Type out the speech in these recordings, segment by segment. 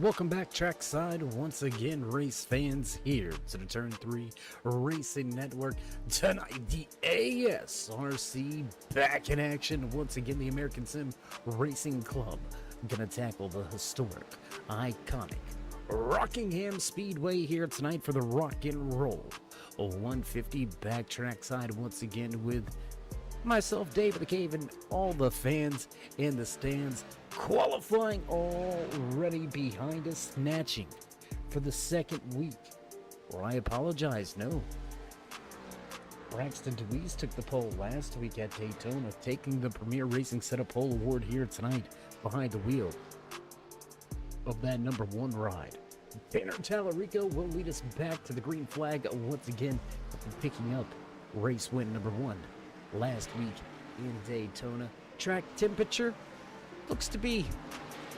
Welcome back trackside once again, race fans, here to the Turn 3 Racing Network. Tonight, the ASRC back in action. Once again, the American Sim Racing Club gonna tackle the historic, iconic Rockingham Speedway here tonight for the Rock and Roll 150 back trackside once again with myself, David the Cave, and all the fans in the stands. Qualifying already behind us, snatching for the second week. Or I apologize, no. Braxton Deweese took the pole last week at Daytona, taking the Premier Racing Setup Pole Award here tonight behind the wheel of that number one ride. Tanner Tallarico will lead us back to the green flag once again, picking up race win number one last week in Daytona. Track temperature looks to be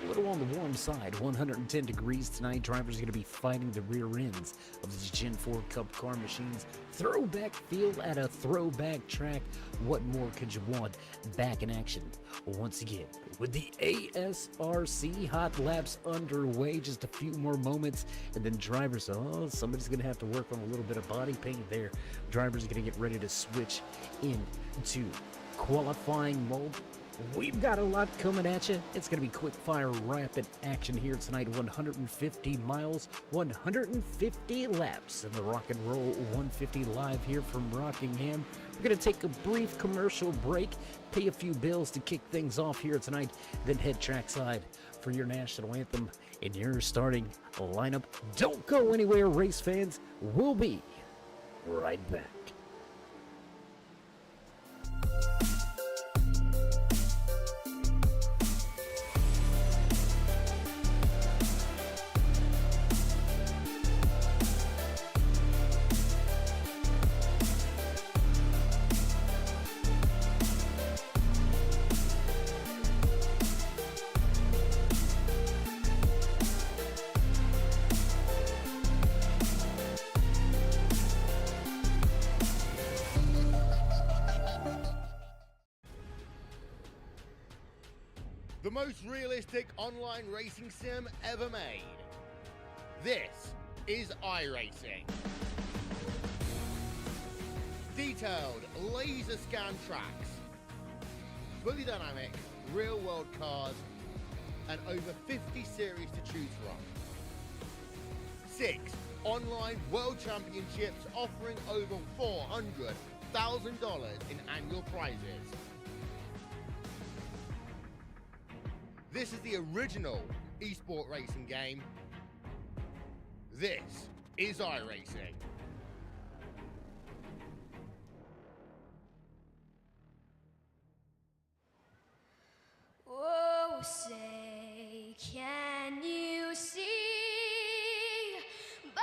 a little on the warm side, 110 degrees tonight. Drivers are going to be fighting the rear ends of these Gen 4 Cup car machines. Throwback feel at a throwback track. What more could you want? Back in action once again with the ASRC hot laps underway. Just a few more moments and then drivers, somebody's going to have to work on a little bit of body paint there. Drivers are going to get ready to switch into qualifying mode. We've got a lot coming at you. It's going to be quick fire, rapid action here tonight. 150 miles, 150 laps in the Rock and Roll 150 live here from Rockingham. We're going to take a brief commercial break, pay a few bills to kick things off here tonight, then head trackside for your national anthem in your starting lineup. Don't go anywhere, race fans. We'll be right back. The most realistic online racing sim ever made. This is iRacing. Detailed laser scan tracks, fully dynamic, real world cars, and over 50 series to choose from. 6 online world championships offering over $400,000 in annual prizes. This is the original esport racing game. This is iRacing. Oh, say, can you see by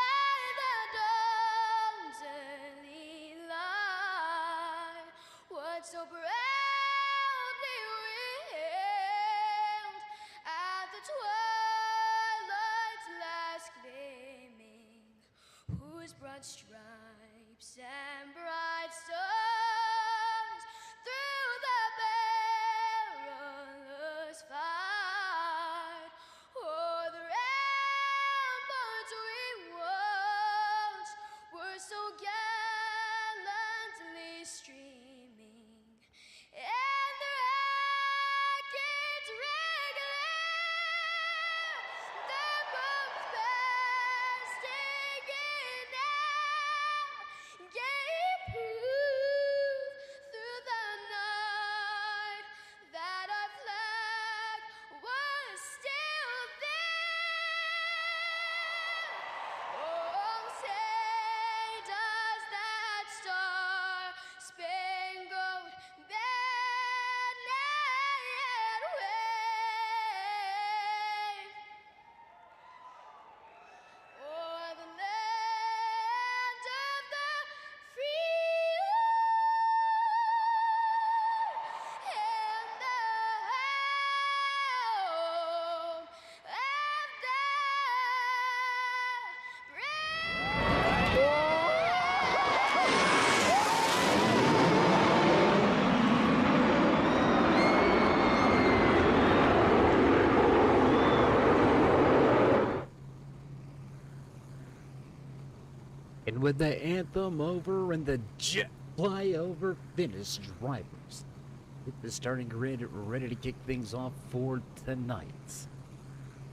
the dawn's early light what so proudly wailed at the twilight's last gleaming, whose broad stripes and bright stars through the perilous fight o'er the ramparts we watched were so gallantly streaming, and the rockets regular the bombs bursting in air gave proof And with the anthem over and the jet flyover, finished drivers hit the starting grid, ready to kick things off for tonight's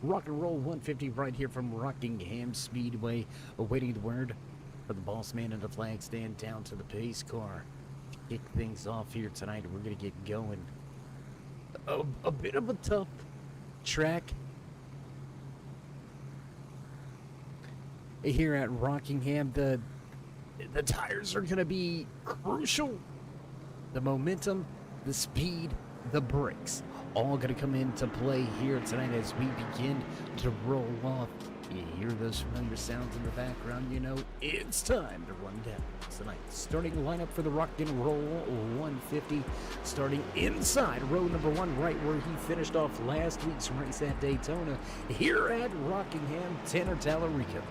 Rock and Roll 150 right here from Rockingham Speedway, awaiting the word for the boss man in the flag stand down to the pace car. Kick things off here tonight. We're going to get going. A bit of a tough track here at Rockingham. The tires are going to be crucial. The momentum, the speed, the brakes, all going to come into play here tonight as we begin to roll off. You hear those familiar sounds in the background, you know it's time to run down tonight. Starting lineup for the Rock and Roll 150, starting inside row number 1, right where he finished off last week's race at Daytona. Here at Rockingham, Tanner Tallarico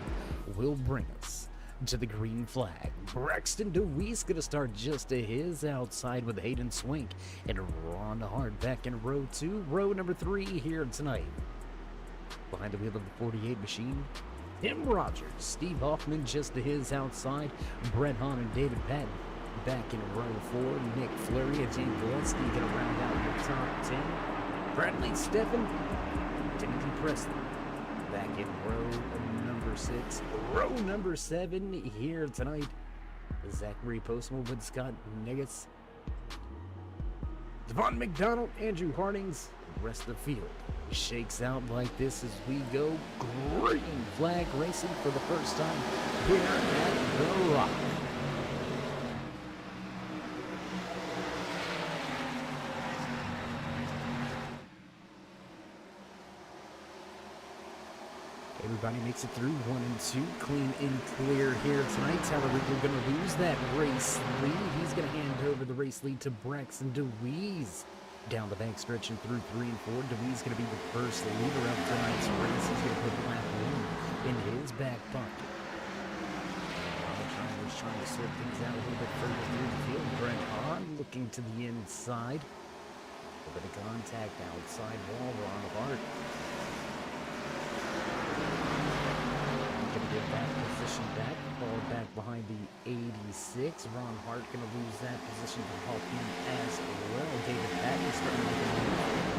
will bring us to the green flag. Braxton DeWeese going to start just to his outside with Hayden Swink and Ron Hart back in row 2. Row number 3 here tonight. Behind the wheel of the 48 machine, Tim Rogers, Steve Hoffman just to his outside, Brett Hahn and David Patton back in row 4, Nick Fleury and James Gillespie going to round out your top 10. Bradley Steffen, Timothy Preston back in row number 6. Row number 7 here tonight, Zachary Postma with Scott Negus, Devon McDonald, Andrew Hardings. The rest of the field shakes out like this as we go green flag racing for the first time here at The Rock. Everybody makes it through 1 and 2, clean and clear here tonight. Tallarico going to lose that race lead. He's going to hand over the race lead to Braxton DeWeese. Down the back stretch and through 3 and 4. DeWeese going to be the first leader of tonight's race. He's going to put lap 1 in his back pocket. Drivers trying to sort things out a little bit further through the field. Brett Hahn looking to the inside. A bit of contact outside wall. Ron Hart going to get that position back. Fall back behind the 86. Ron Hart going to lose that position to Hoffman as well. David Patton starting to make a move.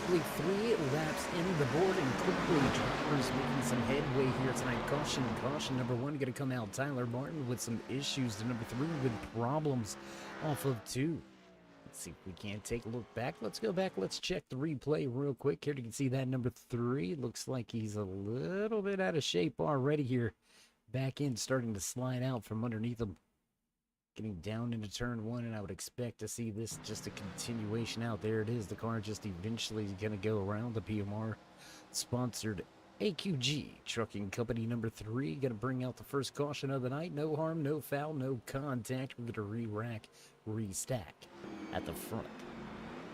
Quickly 3 laps in the board and quickly drivers making some headway here tonight. Caution number 1 going to come out. Tyler Martin with some issues. The number 3 with problems off of 2. Let's see if we can't take a look back. Let's go back. Let's check the replay real quick here. You can see that number 3 looks like he's a little bit out of shape already here. Back in, starting to slide out from underneath him. Getting down into turn 1, and I would expect to see this just a continuation out. There it is. The car just eventually going to go around the PMR sponsored AQG Trucking Company number 3. Going to bring out the first caution of the night. No harm, no foul, no contact. We're going to re-rack, restack at the front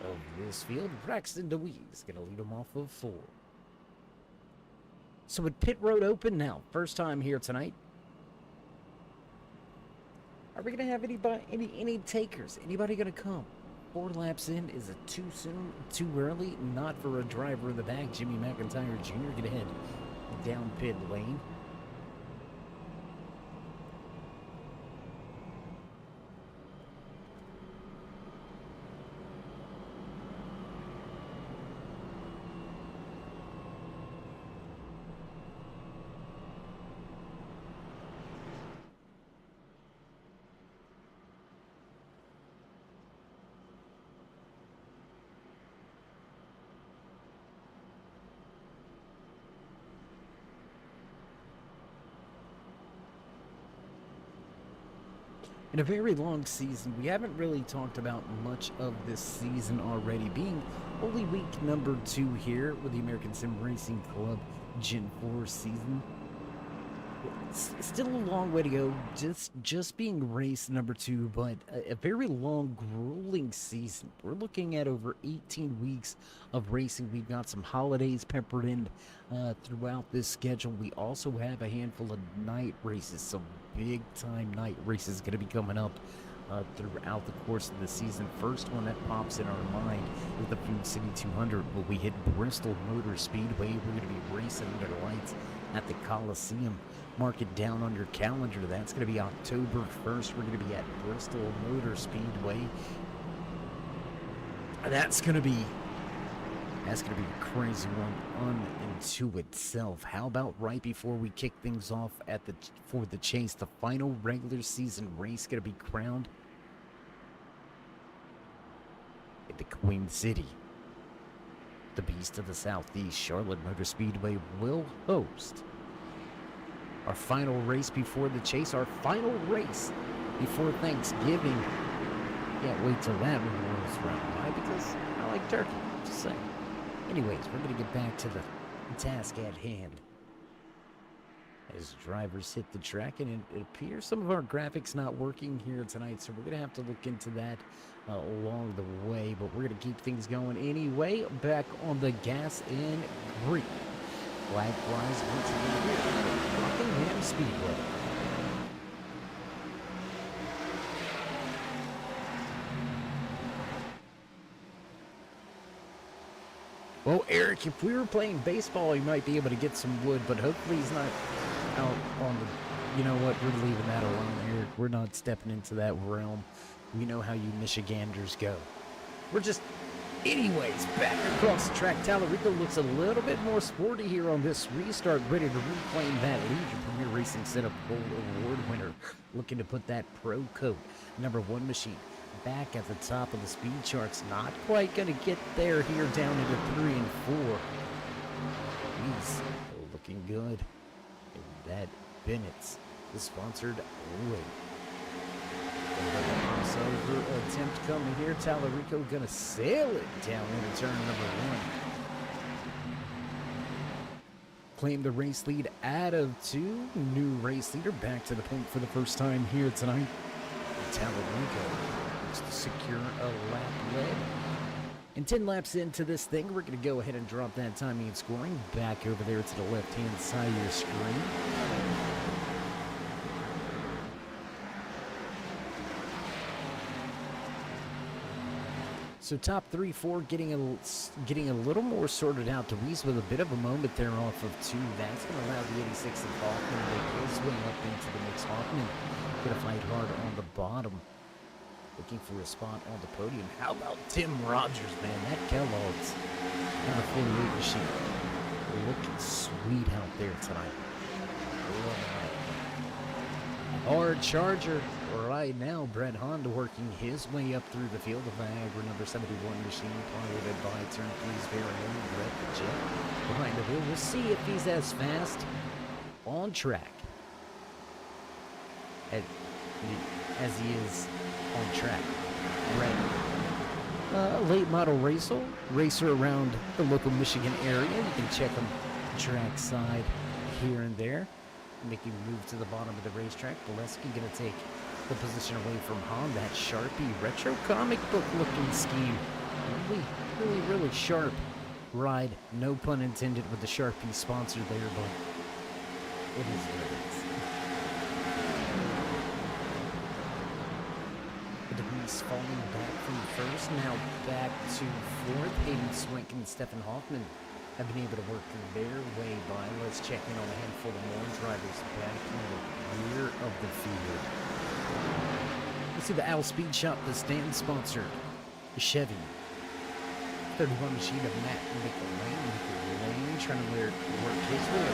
of this field. Braxton DeWeese going to lead them off of 4. So with pit road open now, first time here tonight. Are we going to have any takers? Anybody going to come? 4 laps in. Is it too soon? Too early? Not for a driver in the back. Jimmy McIntyre Jr. going to head down pit lane. In a very long season, we haven't really talked about much of this season already, being only week number 2 here with the American Sim Racing Club Gen 4 season. It's still a long way to go, just being race number 2, but a very long, grueling season. We're looking at over 18 weeks of racing. We've got some holidays peppered in throughout this schedule. We also have a handful of night races, some big-time night races going to be coming up throughout the course of the season. First one that pops in our mind is the Food City 200. When we hit Bristol Motor Speedway, we're going to be racing under the lights at the Coliseum. Mark it down on your calendar. That's going to be October 1st. We're going to be at Bristol Motor Speedway. That's going to be a crazy one unto itself. How about right before we kick things off for the chase, the final regular season race going to be crowned at the Queen City. The Beast of the Southeast, Charlotte Motor Speedway, will host our final race before the chase, our final race before Thanksgiving. Can't wait till that one rolls around. Why? Because I like turkey. Just saying. Anyways, we're going to get back to the task at hand. As drivers hit the track, and it appears some of our graphics not working here tonight, so we're going to have to look into that along the way, but we're going to keep things going anyway. Back on the gas and green. Flag flies once again here at Rockingham Speedway. Well, Eric, if we were playing baseball, he might be able to get some wood, but hopefully he's not out on the... You know what? We're leaving that alone, Eric. We're not stepping into that realm. We know how you Michiganders go. We're just... Anyways, back across the track, Tallarico looks a little bit more sporty here on this restart, ready to reclaim that lead. Your Premier Racing Setup Pole Award winner, looking to put that pro coat, #1 machine, back at the top of the speed charts. Not quite going to get there here, down into 3 and 4. He's looking good. And that Bennett's the sponsored win. Crossover attempt coming here. Tallarico gonna sail it down into turn #1. Claim the race lead out of 2. New race leader back to the point for the first time here tonight. Tallarico looks to secure a lap lead. And 10 laps into this thing, we're going to go ahead and drop that timing and scoring back over there to the left-hand side of your screen. So top 3, 4 getting a little more sorted out. DeWeese with a bit of a moment there off of 2. That's going to allow the 86 of Hoffman to make his way up into the mix. Hoffman going to fight hard on the bottom, looking for a spot on the podium. How about Tim Rogers, man? That Kellogg's #48 machine looking sweet out there tonight. Hard charger right now. Brett Honda working his way up through the field. The Viagra #71 machine, piloted by Turn 3's very own Brett the Jet behind the wheel. We'll see if he's as fast on track as he is on track. Right. Late model racer around the local Michigan area. You can check him track side here and there. Making a move to the bottom of the racetrack. Bolesky going to take the position away from Han. That Sharpie retro comic book looking scheme. Really sharp ride. No pun intended with the Sharpie sponsor there, but it is what it is. The DeWeese falling back from first, now back to 4th. Hayden Swank and Stephen Hoffman have been able to work their way by. Let's check in on a handful of more drivers back in the rear of the field. Let's see the Owl Speed Shop, the stand sponsored Chevy 31 machine of Matt McLean trying to work his way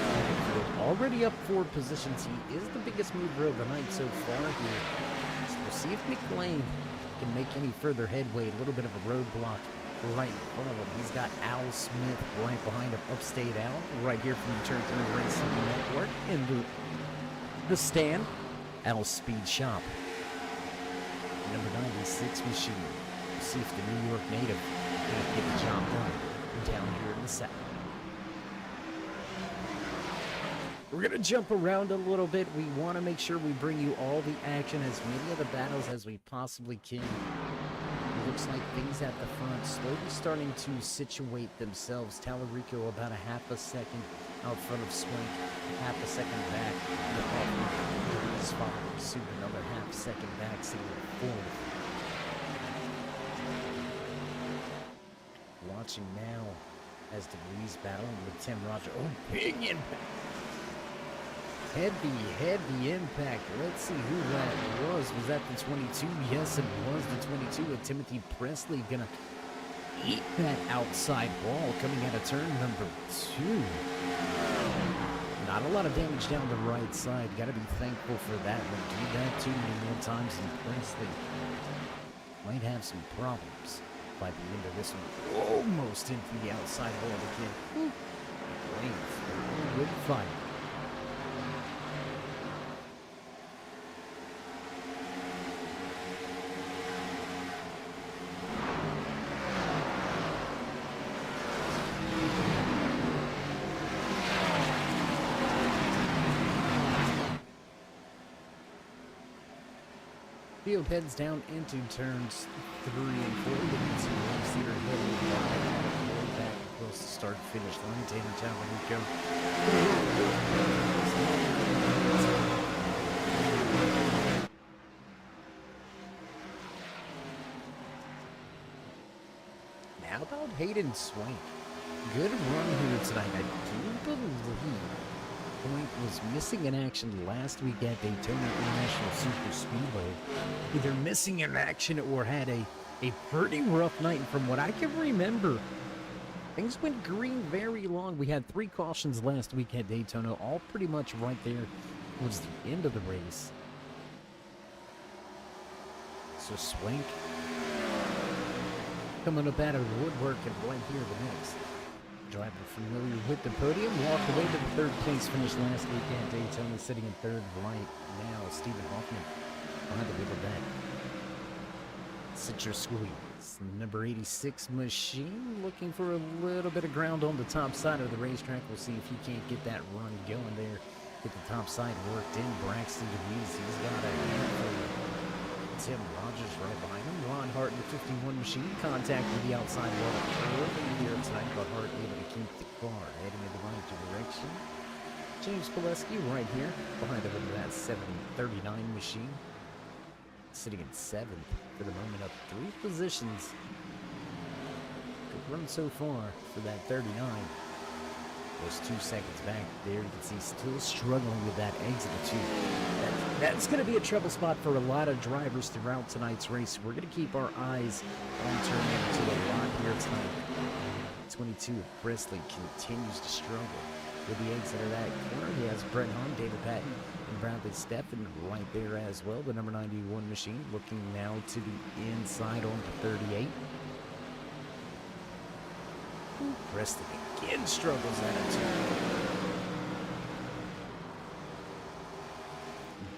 up. Already up 4 positions. He is the biggest mover of the night so far here. So we'll see if McLean can make any further headway. A little bit of a roadblock right in front of him. He's got Al Smith right behind him. Upstate Al, right here from the Turn 3 Racing Network in the stand. Al Speed Shop, #96 machine. We'll see if the New York native can get the job done down here in the South. We're going to jump around a little bit. We want to make sure we bring you all the action, as many of the battles as we possibly can. Looks like things at the front slowly starting to situate themselves. Tallarico about a half a second out front of Swank, half a second back. The Hoffman following suit, another half second back, sitting at fourth. Watching now as DeVries battling with Tim Roger. Oh, big impact. Heavy impact. Let's see who that was. Was that the 22? Yes, it was the 22. And Timothy Presley gonna eat that outside wall coming out of turn number 2. Not a lot of damage down the right side. Gotta be thankful for that. We'll do that too many more times, and Presley might have some problems by the end of this one. Almost into the outside wall again. Great. Good fight. Field heads down into turns 3 and 4. Looking to race here ahead. Back across the start finish line. Tanner Talarico. How about Hayden Swank? Good run here tonight. I do believe Point was missing in action last week at Daytona International Super Speedway. Either missing in action or had a pretty rough night. And from what I can remember, things went green very long. We had 3 cautions last week at Daytona, all pretty much right there towards the end of the race. So Swank coming up out of the woodwork and right here the next driver familiar with the podium, walked away to the 3rd place finish last week at Daytona, sitting in 3rd right now. Stephen Hoffman behind the wheel of that Citrus Squeeze. Number 86 machine looking for a little bit of ground on the top side of the racetrack. We'll see if he can't get that run going there. Get the top side worked in. Braxton DeWeese, he's got a handful. Tim Rogers right behind him. Ron Hart in the 51 machine. Contact with the outside wall early here tonight, but Hart able to keep the car heading in the right direction. James Pileski right here behind the hood of that 739 machine. Sitting in 7th for the moment, up 3 positions. Good run so far for that 39. Was 2 seconds back there. You can see still struggling with that exit of 2. That's going to be a trouble spot for a lot of drivers throughout tonight's race. We're going to keep our eyes on turn number 2 a lot here tonight. 22 Presley continues to struggle with the exit of that corner. He has Brett Hahn, David Patton, and Bradley Steffen right there as well. The number 91 machine looking now to the inside on the 38. Presley again struggles at it.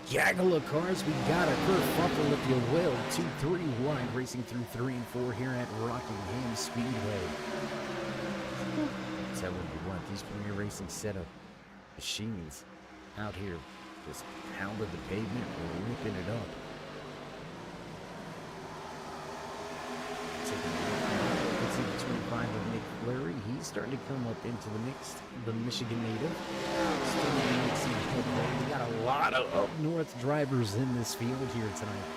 Gaggle of cars. We got a kerfuffle, if you will. 2-3 wide, racing through 3 and 4 here at Rockingham Speedway. Telling you what, these Premier Racing set of machines out here just pounded the pavement, ripping it up. Taking a look now. Let's see the 25 of Nick Fleury. He's starting to come up into the mix. The Michigan native. Still making some headway. We got a lot of up north drivers in this field here tonight.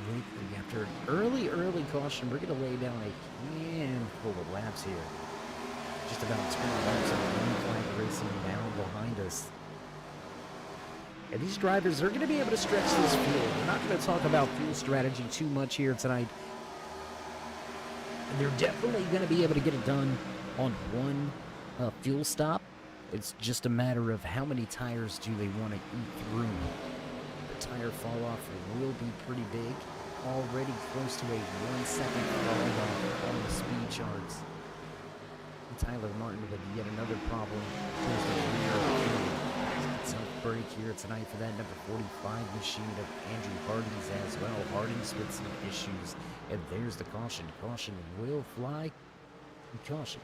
Quickly, after an early caution, we're going to lay down a handful of laps here. Just about 20 laps of green flag racing down behind us. And these drivers are going to be able to stretch this field. We're not going to talk about fuel strategy too much here tonight. And they're definitely going to be able to get it done on one fuel stop. It's just a matter of how many tires do they want to eat through. The tire fall off will be pretty big. Already close to a 1 second fall off on the speed charts. Tyler Martin with yet another problem. Tough break here tonight for that number 45 machine of Andrew Harding's as well. Harding's with some issues. And there's the caution. Caution will fly. Caution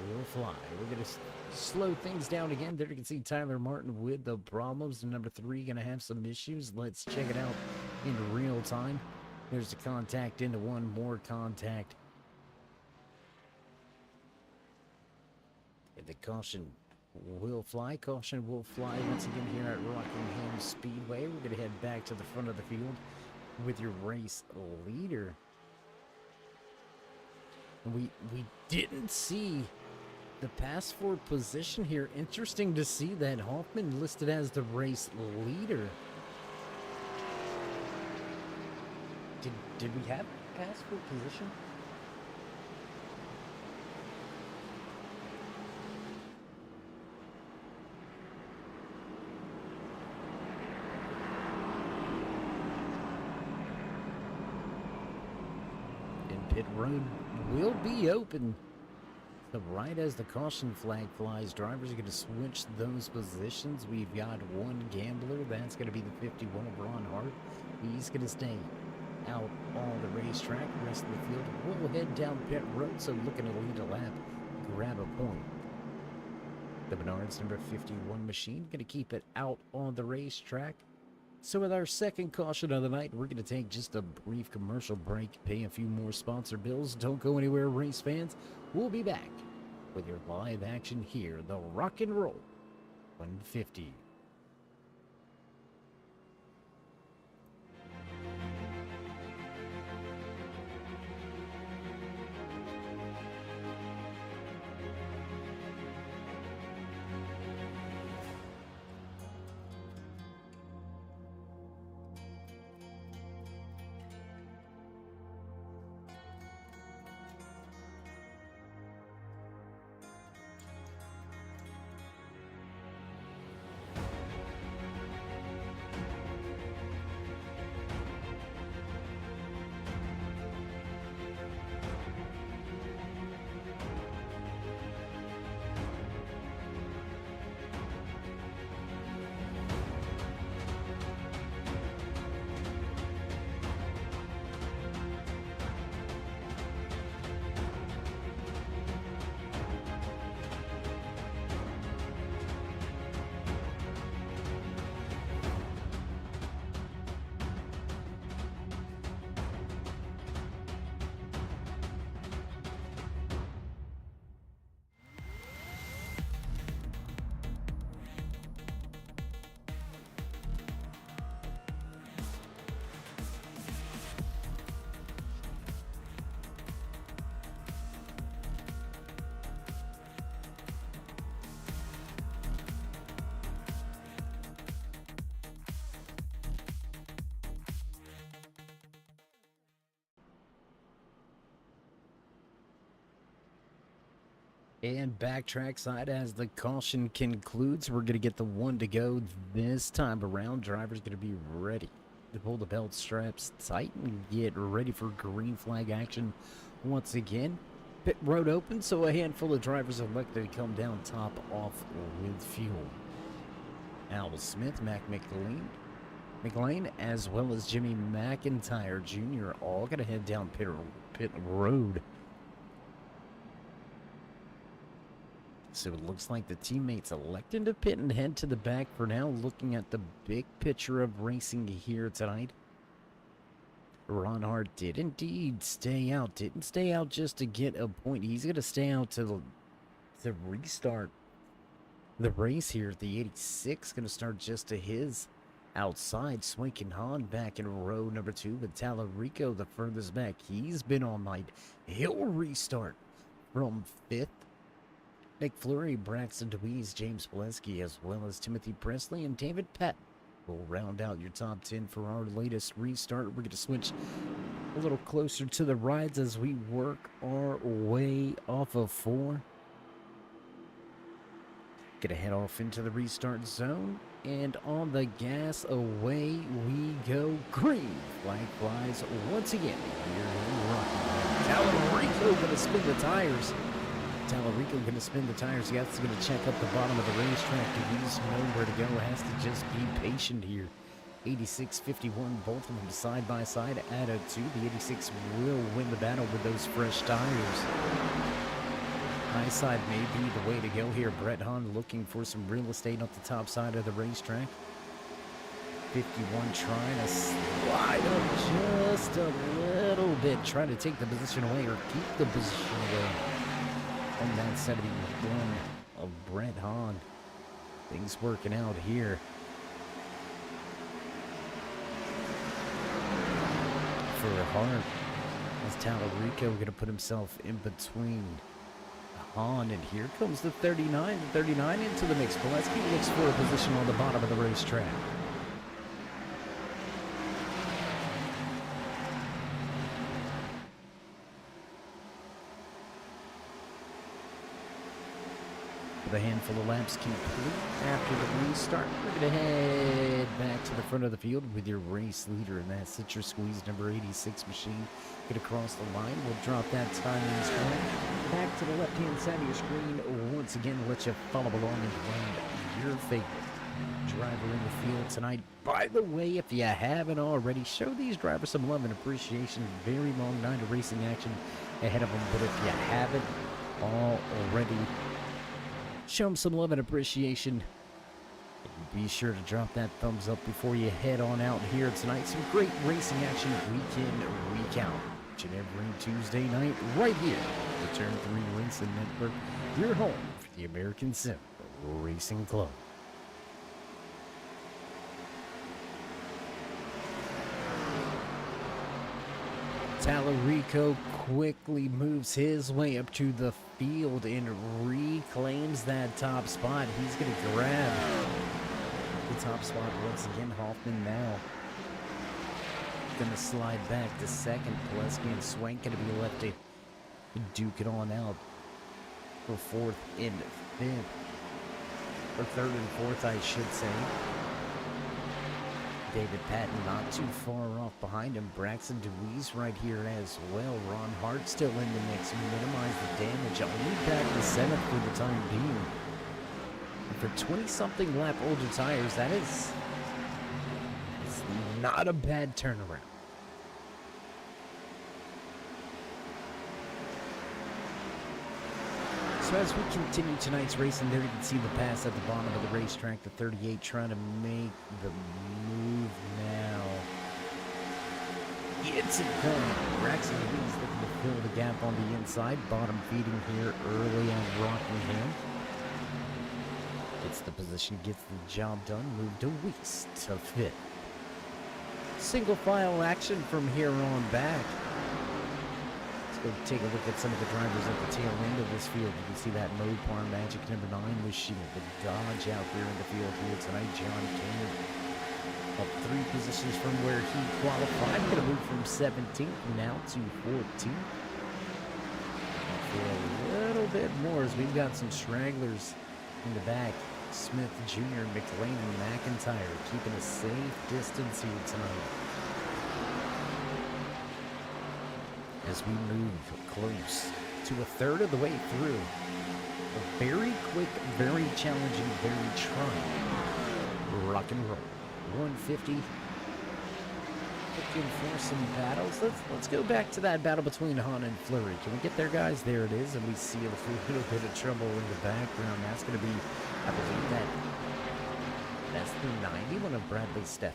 will fly. We're going to slow things down again. There you can see Tyler Martin with the problems. Number 3 going to have some issues. Let's check it out in real time. There's the contact into one more contact. And the caution will fly. Caution will fly once again here at Rockingham Speedway. We're going to head back to the front of the field with your race leader. We didn't see the pass for position here. Interesting to see that Hoffman listed as the race leader. Did we have pass for position? And pit road will be open. So right as the caution flag flies, drivers are going to switch those positions. We've got one gambler. That's going to be the 51 of Ron Hart. He's going to stay out on the racetrack. The rest of the field will head down pit road, so looking to lead a lap, grab a point. The Menards number 51 machine going to keep it out on the racetrack. So with our second caution of the night, we're going to take just a brief commercial break, pay a few more sponsor bills. Don't go anywhere, race fans. We'll be back with your live action here, the Rock and Roll 150. And backtrack side as the caution concludes. We're going to get the one to go this time around. Driver's going to be ready to pull the belt straps tight and get ready for green flag action once again. Pit road open, so a handful of drivers elected to come down top off with fuel. Al Smith, Mac McLean, as well as Jimmy McIntyre Jr. all going to head down pit road. So it looks like the teammates elected to pit and head to the back for now, looking at the big picture of racing here tonight. Ron Hart did indeed stay out. Didn't stay out just to get a point. He's going to stay out to restart the race here at the 86. Going to start just to his outside. Swankin Hahn back in row number 2, but Tallarico the furthest back. He's been all night. He'll restart from 5th. Nick Fleury, Braxton Deweese, James Bolesky, as well as Timothy Presley and David Patton will round out your top 10 for our latest restart. We're going to switch a little closer to the rides as we work our way off of 4. Going to head off into the restart zone, and on the gas, away we go. Green flag flies once again. Tallarico going to spin the tires. Tallarico going to spin the tires. He's going to check up the bottom of the racetrack. He's nowhere to go. Has to just be patient here. 86-51, both of them side by side at a 2. The 86 will win the battle with those fresh tires. High side may be the way to go here. Brett Hahn looking for some real estate up the top side of the racetrack. 51 trying to slide up just a little bit. Trying to take the position away or keep the position away. On that 71 of Brett Hahn. Things working out here for Hart. As Tallarico going to put himself in between Hahn, and here comes the 39. The 39 into the mix. Pileski looks for a position on the bottom of the racetrack. With a handful of laps complete after the restart, we're going to head back to the front of the field with your race leader in that Citrus Squeeze number 86 machine. Get across the line. We'll drop that timing screen back to the left-hand side of your screen. Once again, let you follow along and find your favorite driver in the field tonight. By the way, if you haven't already, show these drivers some love and appreciation. Very long night of racing action ahead of them, but if you haven't already, show them some love and appreciation. Be sure to drop that thumbs up before you head on out here tonight. Some great racing action week in, week out. Each and every Tuesday night right here. The Turn 3 Racing Network, your home for the American Sim Racing Club. Tallarico quickly moves his way up to the field and reclaims that top spot. He's going to grab the top spot once again. Hoffman now going to slide back to second. Pileski and Swank going to be left to duke it on out for fourth and fifth. Or third and fourth, I should say. David Patton not too far off behind him. Braxton DeWeese right here as well. Ron Hart still in the mix. Minimize the damage. Only back in seventh for the time being. And for 20-something lap older tires, that is not a bad turnaround. So as we continue tonight's racing, there you can see the pass at the bottom of the racetrack. The 38 trying to make the move now. It's it done. Braxton Louise looking to fill the gap on the inside. Bottom feeding here early on Rockingham. Gets the position, gets the job done. Move to Weeks to fifth. Single file action from here on back. Let's go take a look at some of the drivers at the tail end of this field. You can see that Mopar Magic number 9 machine, the Dodge out there in the field here tonight. John Kane up 3 positions from where he qualified. Going to move from 17th now to 14th. For a little bit more as we've got some stragglers in the back. Smith Jr., McLean, and McIntyre keeping a safe distance here tonight. As we move close to a third of the way through. A very quick, very challenging, very trying rock and roll. 150. Looking for some battles. Let's go back to that battle between Hahn and Fleury. Can we get there, guys? There it is. And we see a little bit of trouble in the background. That's going to be, I believe that's the 91 of Bradley Steff.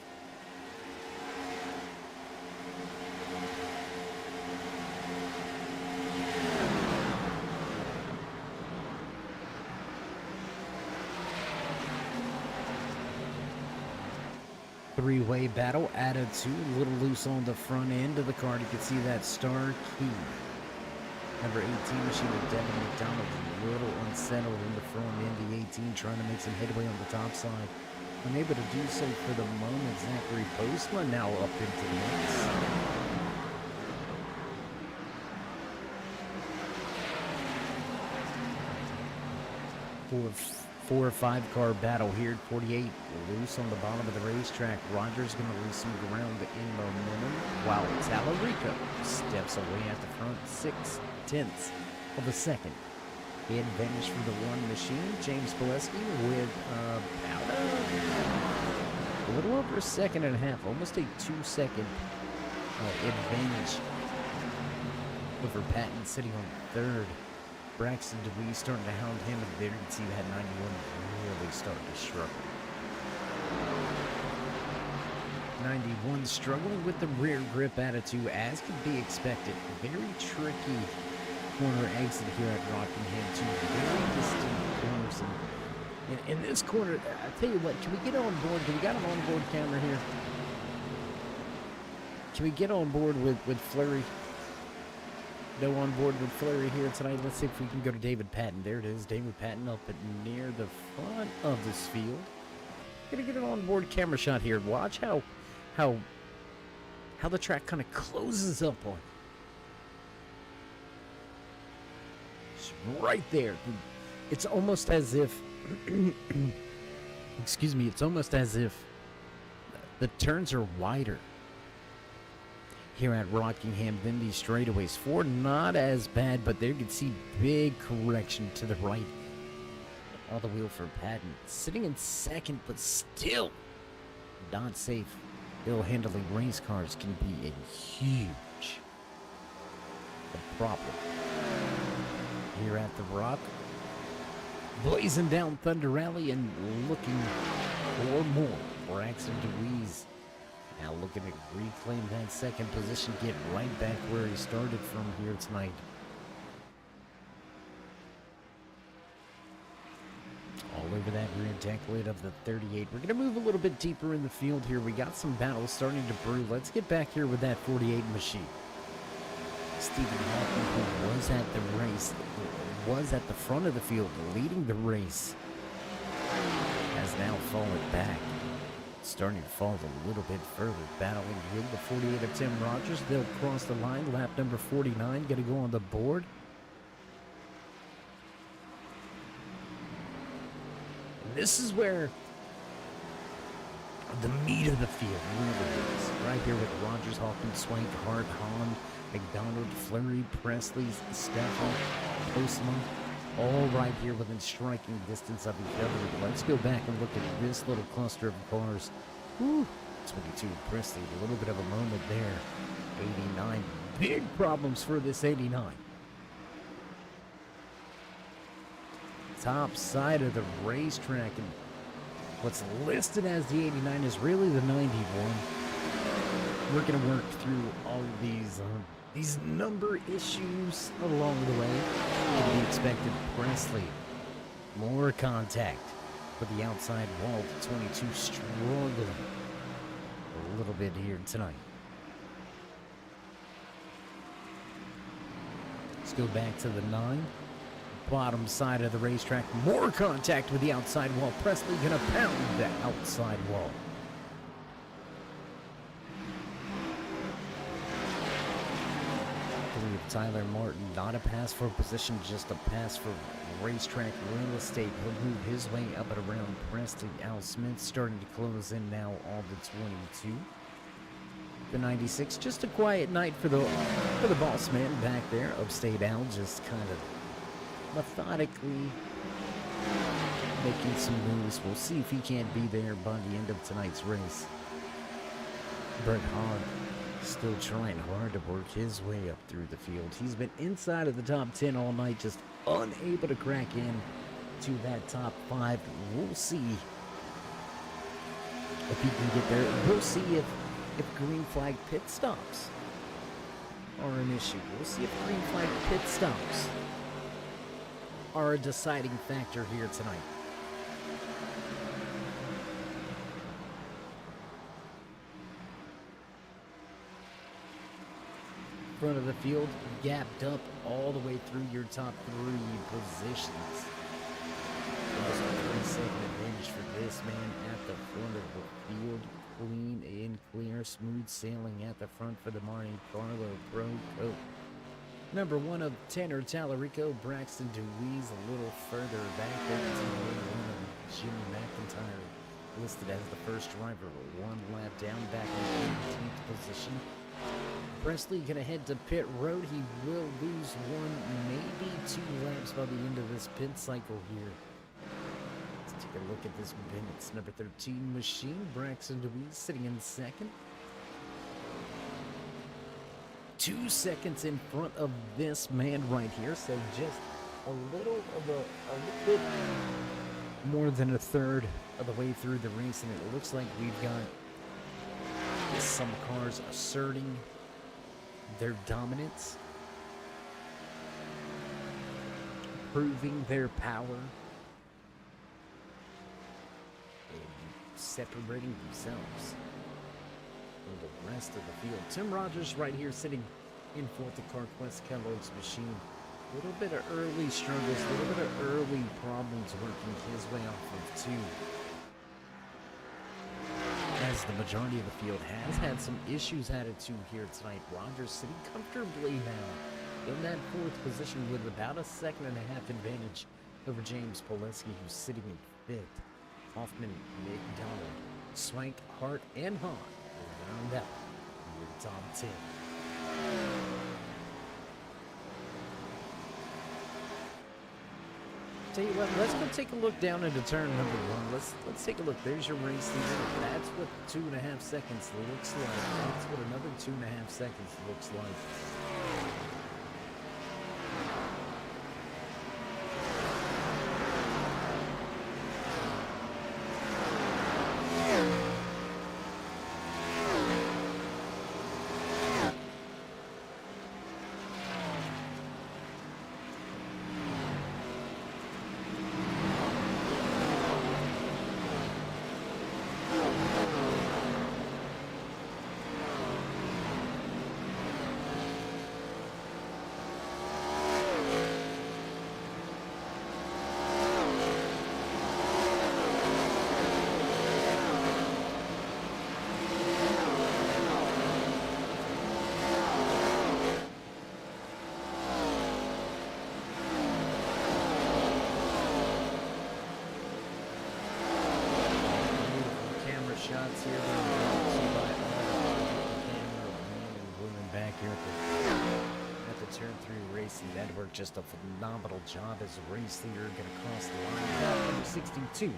Three-way battle, attitude, a little loose on the front end of the card. You can see that star key. Number 18 machine of Devin McDonald, a little unsettled in the front end. The 18 trying to make some headway on the top side. Unable to do so for the moment. Zachary Postma now up into the mix. Four or five car battle here. 48 loose on the bottom of the racetrack. Rogers going to lose some ground in momentum while Tallarico steps away at the front. 6/10 of a second. The advantage for the one machine. James Pileski with about a little over a second and a half, almost a 2-second advantage over Patton sitting on third. Braxton DeWeese starting to hound him, and there you can see that 91 really starting to struggle. 91 struggling with the rear grip attitude, as could be expected. Very tricky corner exit here at Rockingham. Two very distinct corners this corner. I tell you what, can we get on board? Do we got an onboard camera here? Can we get on board with Flurry? No on board with Flurry here tonight. Let's see if we can go to David Patton. There it is, David Patton up at near the front of this field. Gonna get an onboard camera shot here. Watch how the track kind of closes up on. It's right there. It's almost as if, excuse me, it's almost as if the turns are wider here at Rockingham than these straightaways. Ford not as bad, but there you can see big correction to the right. All the wheel for Patton. Sitting in second, but still not safe. Ill handling race cars can be a huge problem. Here at the Rock, blazing down Thunder Rally and looking for more. Braxton DeWeese now looking to reclaim that second position, get right back where he started from here tonight. All over that rear deck lid of the 38. We're going to move a little bit deeper in the field here. We got some battles starting to brew. Let's get back here with that 48 machine. Stephen Hoffman, who was at the race, was at the front of the field leading the race, has now fallen back. Starting to fall a little bit further, battling with the 48 of Tim Rogers. They'll cross the line. Lap number 49 going to go on the board. And this is where the meat of the field really is. Right here with Rogers, Hoffman, Swank, Hart, Hahn, McDonald, Fleury, Presley, Stefan, Postma, all right here within striking distance of each other. Let's go back and look at this little cluster of cars. Woo, 22 Presley, a little bit of a moment there. 89, big problems for this 89. Top side of the racetrack, and what's listed as the 89 is really the 91. We're going to work through all of these number issues along the way. To be expected, Presley, more contact with the outside wall. The 22 struggling a little bit here tonight. Let's go back to the 9. Bottom side of the racetrack, more contact with the outside wall. Presley gonna pound that outside wall. Tyler Martin, not a pass for position, just a pass for racetrack real estate. He'll move his way up and around Presley. Al Smith starting to close in now on the 22. The 96, just a quiet night for the boss man back there. Upstate Al just kind of methodically making some moves. We'll see if he can't be there by the end of tonight's race. Brett Hahn still trying hard to work his way up through the field. He's been inside of the top 10 all night, just unable to crack in to that top 5. We'll see if he can get there. We'll see if green flag pit stops are an issue. We'll see if green flag pit stops are a deciding factor here tonight. Front of the field, gapped up all the way through your top 3 positions. Almost a 3-second advantage for this man at the front of the field. Clean and clear, smooth sailing at the front for the Monte Carlo Pro Coat. Number 1 of Tanner Tallarico, Braxton DeWeese a little further back there. Jimmy McIntyre listed as the first driver, 1 lap down, back in the 18th position. Presley gonna head to pit road. He will lose 1, maybe 2 laps by the end of this pit cycle here. Let's take a look at this Bennett's number 13 machine. Braxton DeWeese sitting in second. 2 seconds in front of this man right here, so just a little bit more than a third of the way through the race, and it looks like we've got some cars asserting their dominance, proving their power. separating themselves from the rest of the field. Tim Rogers right here sitting in fourth at CarQuest Kellogg's machine. A little bit of early struggles, a little bit of early problems working his way off of two. As the majority of the field has had some issues added to here tonight. Rogers sitting comfortably now in that fourth position with about a second and a half advantage over James Poleski, who's sitting in fifth. Hoffman, McDonald, Swank, Hart, and Hahn round out your top 10. Tell you what, let's go take a look down into turn number one. Let's take a look. There's your race leader. That's what 2.5 seconds looks like. That's what another 2.5 seconds looks like. Shots here, back here at the turn 3 racing network. Just a phenomenal job as a race leader. Gonna cross the line. Lap number 62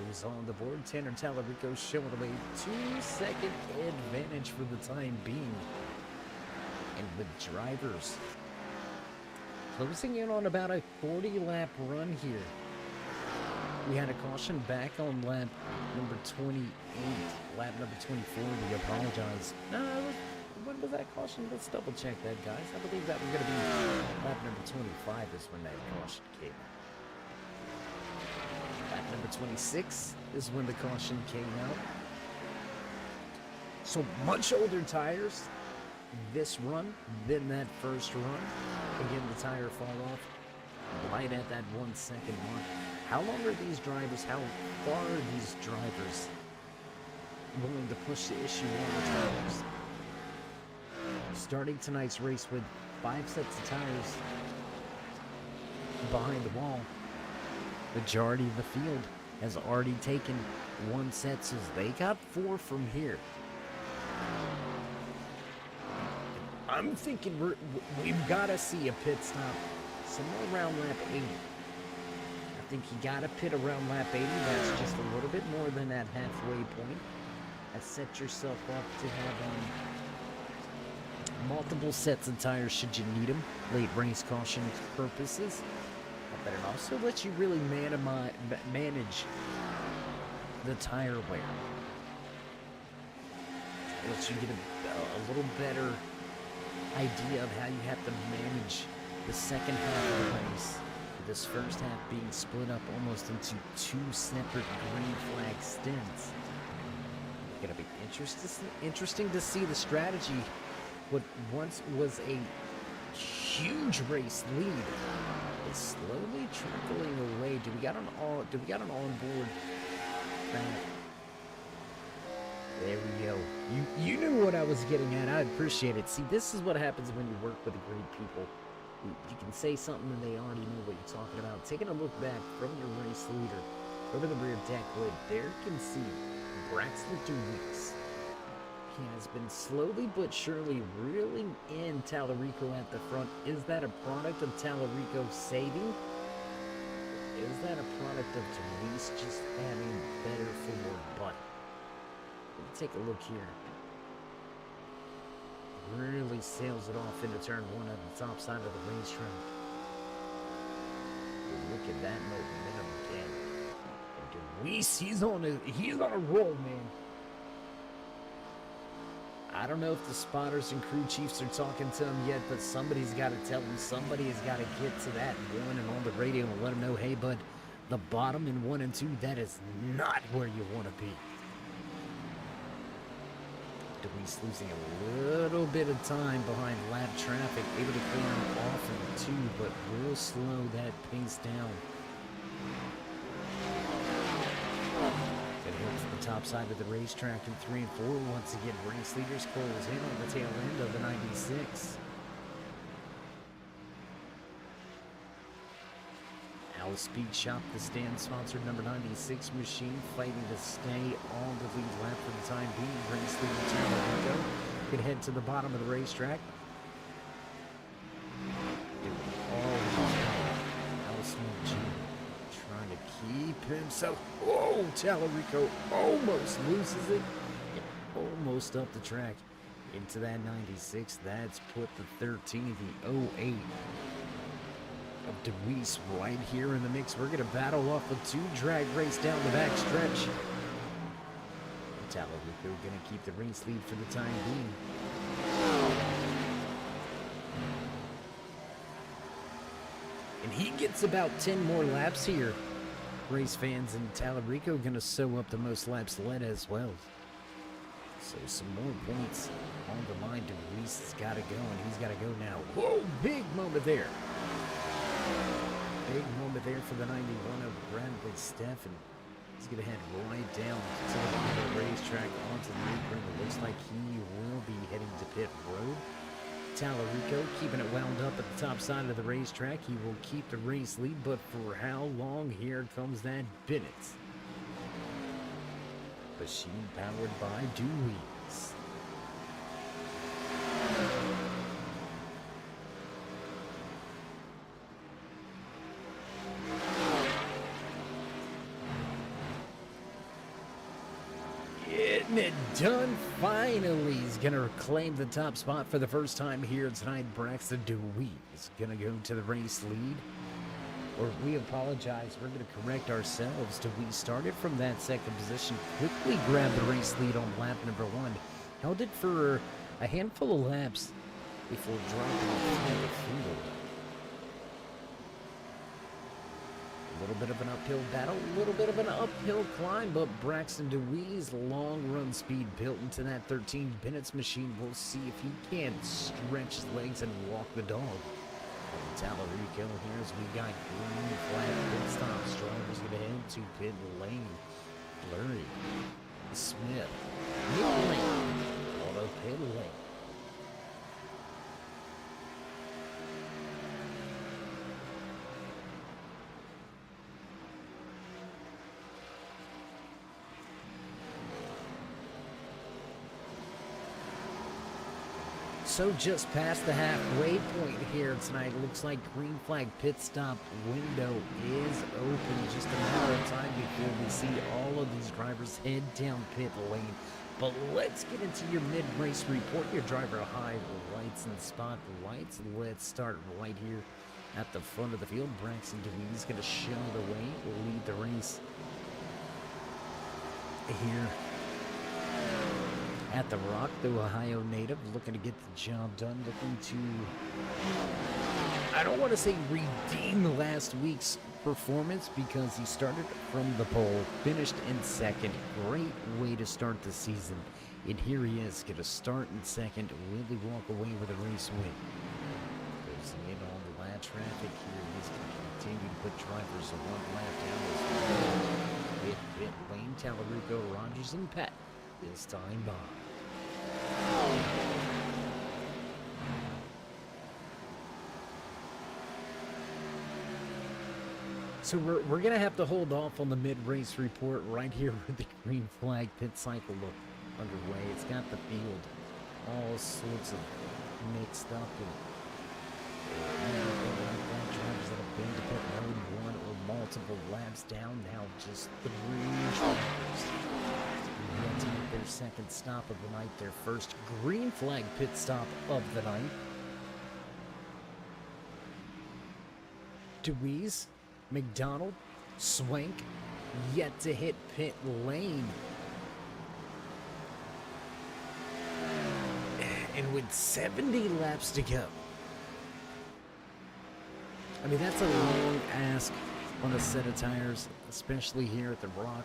goes on the board. Tanner Tallarico showing away 2-second advantage for the time being. And with drivers closing in on about a 40-lap run here. We had a caution back on lap number 28. Lap number 24, we apologize. No, when was that caution? Let's double check that, guys. I believe that was going to be lap number 25 is when that caution came. Lap number 26 is when the caution came out. So much older tires this run than that first run. Again, the tire fall off right at that 1 second mark. How long are these drivers, how far are these drivers willing to push the issue on the tires? Starting tonight's race with 5 sets of tires behind the wall, majority of the field has already taken 1 set, so they got 4 from here. I'm thinking we've got to see a pit stop somewhere around lap 80. I think you got to pit around lap 80. That's just a little bit more than that halfway point. And set yourself up to have multiple sets of tires should you need them, late race caution purposes. But it also lets you really manage the tire wear. It lets you get a little better idea of how you have to manage the second half of the race. This first half being split up almost into 2 separate green flag stints. It's gonna be interesting to see the strategy. What once was a huge race lead is slowly trickling away. Do we got an onboard back? There we go. You knew what I was getting at. I appreciate it. See, this is what happens when you work with great people. You can say something and they already know what you're talking about. Taking a look back from your race leader over the rear deck lid, there you can see Braxton Weeks. He has been slowly but surely reeling in Tallarico at the front. Is that a product of Tallarico saving? Is that a product of Therese just having better forward butt? Take a look here. Really sails it off into turn 1 at the top side of the racetrack. Look at that momentum again. And Deweese, he's on a roll, man. I don't know if the spotters and crew chiefs are talking to him yet, but somebody's got to tell him. Somebody has got to get to that 1 and on the radio and let him know, hey, bud, the bottom in 1 and 2, that is not where you want to be. DeWeese losing a little bit of time behind lap traffic, able to clear him off in 2, but will slow that pace down. It hits the top side of the racetrack in 3 and 4. Once again, race leaders close in on the tail end of the 96. Al Speed Shop, the stand-sponsored number 96 machine, fighting to stay on the lead lap for the time being. Race leader Taylor Rico could head to the bottom of the racetrack. Al Speed Jr. trying to keep himself. Oh, Tallarico almost loses it. Almost up the track into that 96. That's put the 13, the 08 of DeWeese right here in the mix. We're going to battle off a 2 drag race down the back stretch. Tallarico going to keep the race lead for the time being. And he gets about 10 more laps here. Race fans, and Tallarico going to sew up the most laps led as well. So some more points on the line. DeWeese has got to go, and he's got to go now. Whoa, big moment there. Big moment there for the 91 of Bradley Steffen. He's going to head right down to the bottom of the racetrack onto the apron. It looks like he will be heading to pit road. Tallarico keeping it wound up at the top side of the racetrack. He will keep the race lead, but for how long? Here comes that Bennett. Machine powered by DeWeese. Getting it done finally. He's going to reclaim the top spot for the first time here tonight. Braxton DeWeese going to go to the race lead. Or we apologize, we're going to correct ourselves. DeWeese started from that second position, quickly grabbed the race lead on lap number 1. Held it for a handful of laps before dropping off the field. A little bit of an uphill battle, a little bit of an uphill climb, but Braxton DeWeese, long run speed built into that 13 Bennett's machine. We'll see if he can stretch his legs and walk the dog. Tallarico here as we got green flag pit stops. Drivers going to head to pit lane. Blurry, Smith, mid lane, auto pit lane. So just past the halfway point here tonight, looks like green flag pit stop window is open. Just a matter of time before we see all of these drivers head down pit lane. But let's get into your mid-race report. Your driver highlights and spotlights. Let's start right here at the front of the field. Braxton DeWeese going to show the way, lead the race here at the Rock, the Ohio native, looking to get the job done, looking to, I don't want to say redeem last week's performance, because he started from the pole, finished in second. Great way to start the season. And here he is, going to start in second, really walk away with a race win. Closing in on the lap traffic here. He's going to continue to put drivers one lap down as well. Pit lane, Tallarico, Rogers, and Pat this time by. So we're going to have to hold off on the mid-race report right here with the green flag pit cycle underway. It's got the field all sorts of mixed up, and drivers that have been to pit road 1 or multiple laps down. Now just 3 drivers to make their second stop of the night, their first green flag pit stop of the night. DeWeese, McDonald, Swank, yet to hit pit lane. And with 70 laps to go. I mean, that's a long ask on a set of tires, especially here at the Rock.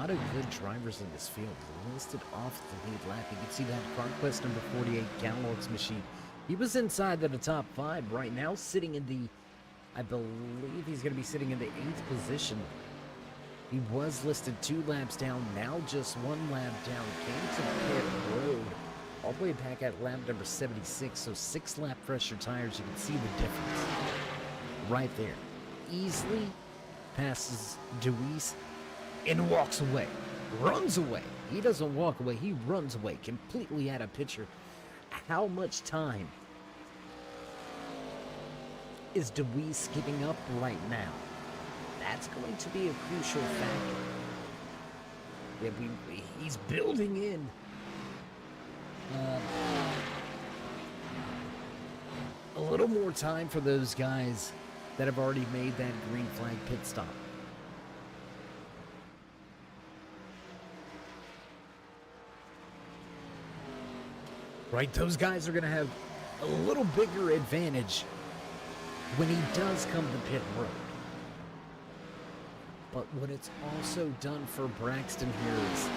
lot of good drivers in this field listed off the lead lap. You can see that Conquest number 48 Gallogs machine. He was inside of the top 5 right now, sitting in the, I believe he's going to be sitting in the 8th position. He was listed 2 laps down, now just 1 lap down. Came to pit road all the way back at lap number 76, so 6 lap fresher tires. You can see the difference right there. Easily passes Deweese and walks away, runs away. He doesn't walk away, he runs away, completely out of picture. How much time is Deweese giving up right now? That's going to be a crucial factor. Yeah, he's building in a little more time for those guys that have already made that green flag pit stop. Right, those guys are going to have a little bigger advantage when he does come to pit road. But what it's also done for Braxton here is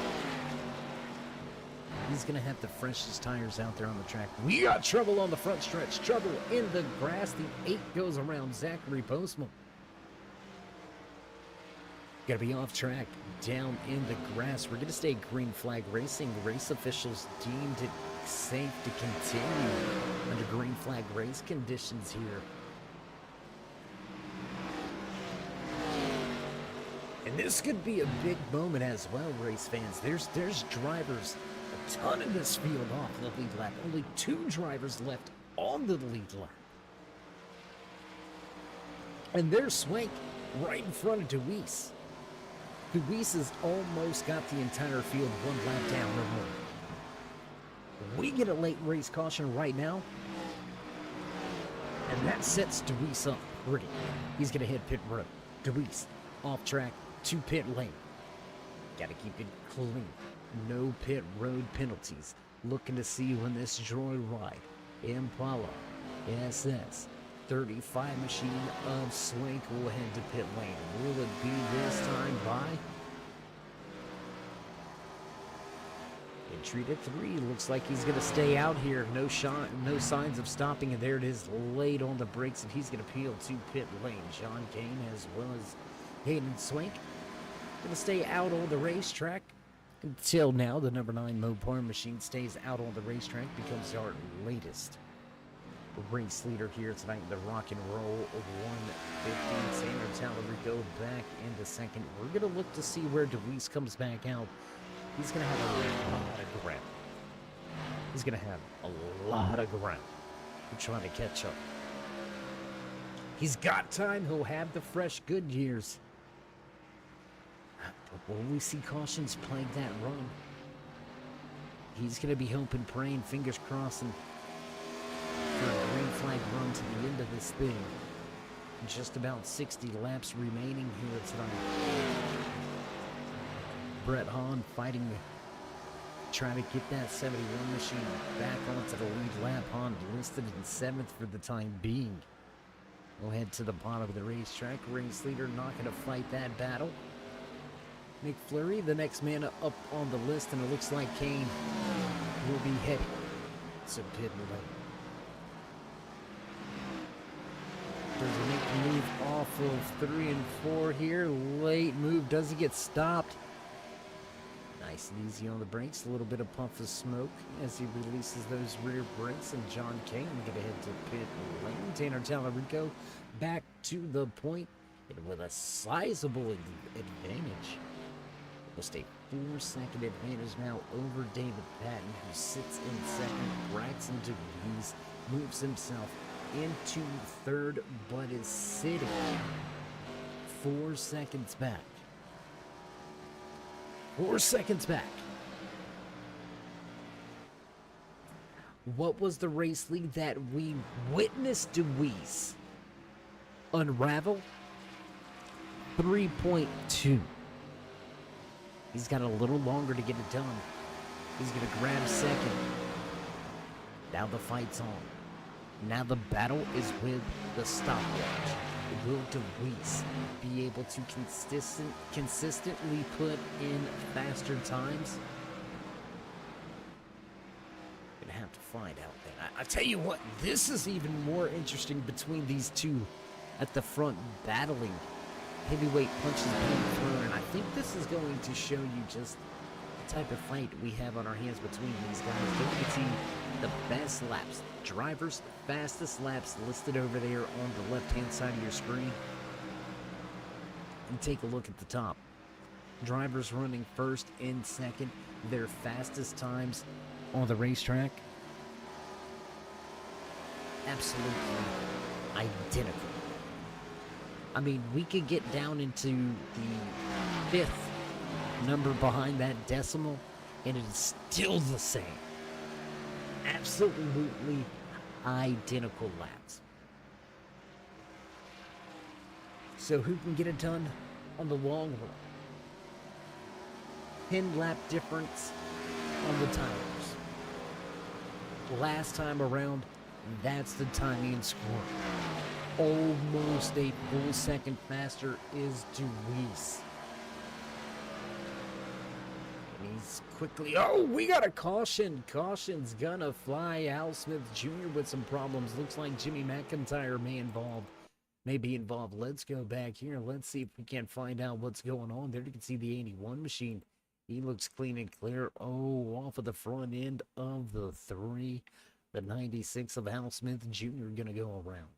he's going to have the freshest tires out there on the track. We got trouble on the front stretch, trouble in the grass. The 8 goes around Zachary Postma. Got to be off track, down in the grass. We're going to stay green flag racing. Race officials deemed it safe to continue under green flag race conditions here. And this could be a big moment as well, race fans. There's drivers, a ton in this field off the lead lap. Only 2 drivers left on the lead lap. And there's Swank right in front of Deweese. Deweese has almost got the entire field 1 lap down or more. We get a late race caution right now, and that sets Deweese up pretty. He's going to hit pit road. Deweese off track to pit lane. Got to keep it clean. No pit road penalties. Looking to see when this joyride Impala SS 35 machine of Swank will head to pit lane. Will it be this time by entry to 3? Looks like he's going to stay out here. No signs of stopping, and there it is, late on the brakes, and he's going to peel to pit lane. John Kane as well as Hayden Swank going to stay out on the racetrack. Until now, the number 9 Mopar machine stays out on the racetrack, becomes our latest race leader here tonight in the Rock and Roll 150. Sandro Talarico back into second. We're going to look to see where Deweese comes back out. He's going to have a lot of ground. He's going to have a lot of ground. We're trying to catch up. He's got time. He'll have the fresh good years. But will we see cautions plague that run? He's going to be hoping, praying, fingers crossing for a green flag run to the end of this thing. Just about 60 laps remaining here tonight. Brett Hahn fighting, trying to get that 71 machine back onto the lead lap. Hahn listed in 7th for the time being. We'll head to the bottom of the racetrack. Race leader not going to fight that battle. Nick Fleury, the next man up on the list, and it looks like Kane will be heading to pit lane. Does he make the move off of 3 and 4 here? Late move. Does he get stopped? Nice and easy on the brakes. A little bit of puff of smoke as he releases those rear brakes. And John Kane going to head to pit lane. Tanner Talarico back to the point and with a sizable advantage. Just a 4-second advantage now over David Patton, who sits in second. Braxton Deweese moves himself into third, but is sitting 4 seconds back. 4 seconds back. What was the race lead that we witnessed Deweese unravel? 3.2. He's got a little longer to get it done. He's going to grab second. Now the fight's on. Now the battle is with the stopwatch. will DeWeese be able to consistently put in faster times? Gonna have to find out then. I tell you what, this is even more interesting between these two at the front battling. Heavyweight punches being thrown, and I think this is going to show you just the type of fight we have on our hands between these guys. Don't you can see the best laps, drivers' fastest laps listed over there on the left-hand side of your screen. And take a look at the top. Drivers running first and second, their fastest times on the racetrack. Absolutely identical. I mean, we could get down into the fifth number behind that decimal, and it's still the same. Absolutely identical laps. So who can get it done on the long run? 10 lap difference on the tires. Last time around, that's the timing and score. Almost a full second faster is DeWeese. And he's quickly, oh, we got a caution. Caution's gonna fly. Al Smith Jr. with some problems. Looks like Jimmy McIntyre may be involved. Let's go back here. Let's see if we can find out what's going on there. You can see the 81 machine. He looks clean and clear. Oh, off of the front end of the 3. The 96 of Al Smith Jr. gonna go around.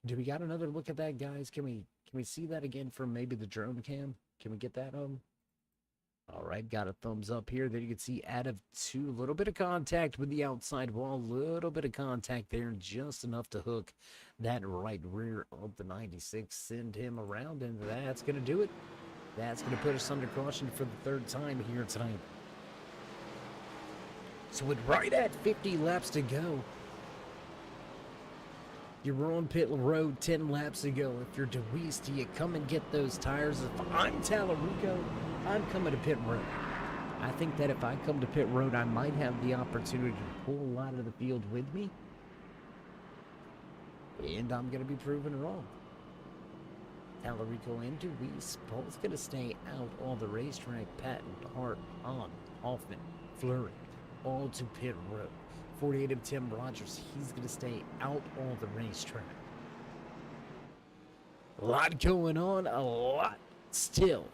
Do we got another look at that, guys? Can we see that again from maybe the drone cam? Can we get that All right, got a thumbs up here. There you can see out of 2, a little bit of contact with the outside wall, little bit of contact there, just enough to hook that right rear of the 96, send him around, and that's going to do it. That's going to put us under caution for the 3rd time here tonight. So with right at 50 laps to go, you're on pit road 10 laps ago. If you're DeWeese, do you come and get those tires? If I'm Tallarico, I'm coming to pit road. I think that if I come to pit road, I might have the opportunity to pull a lot of the field with me. And I'm going to be proven wrong. Tallarico and DeWeese both going to stay out on the racetrack. Patton, Hart, on, Hoffman, Fleury, all to pit road. 48 of Tim Rogers, he's going to stay out on the racetrack. A lot going on, a lot still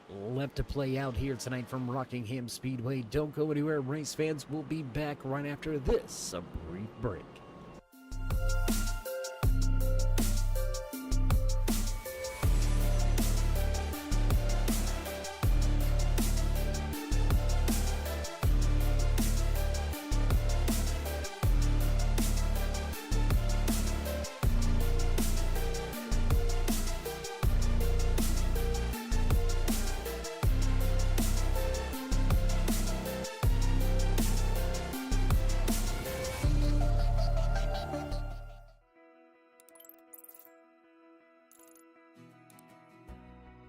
left to play out here tonight from Rockingham Speedway. Don't go anywhere, race fans. We'll be back right after this, a brief break.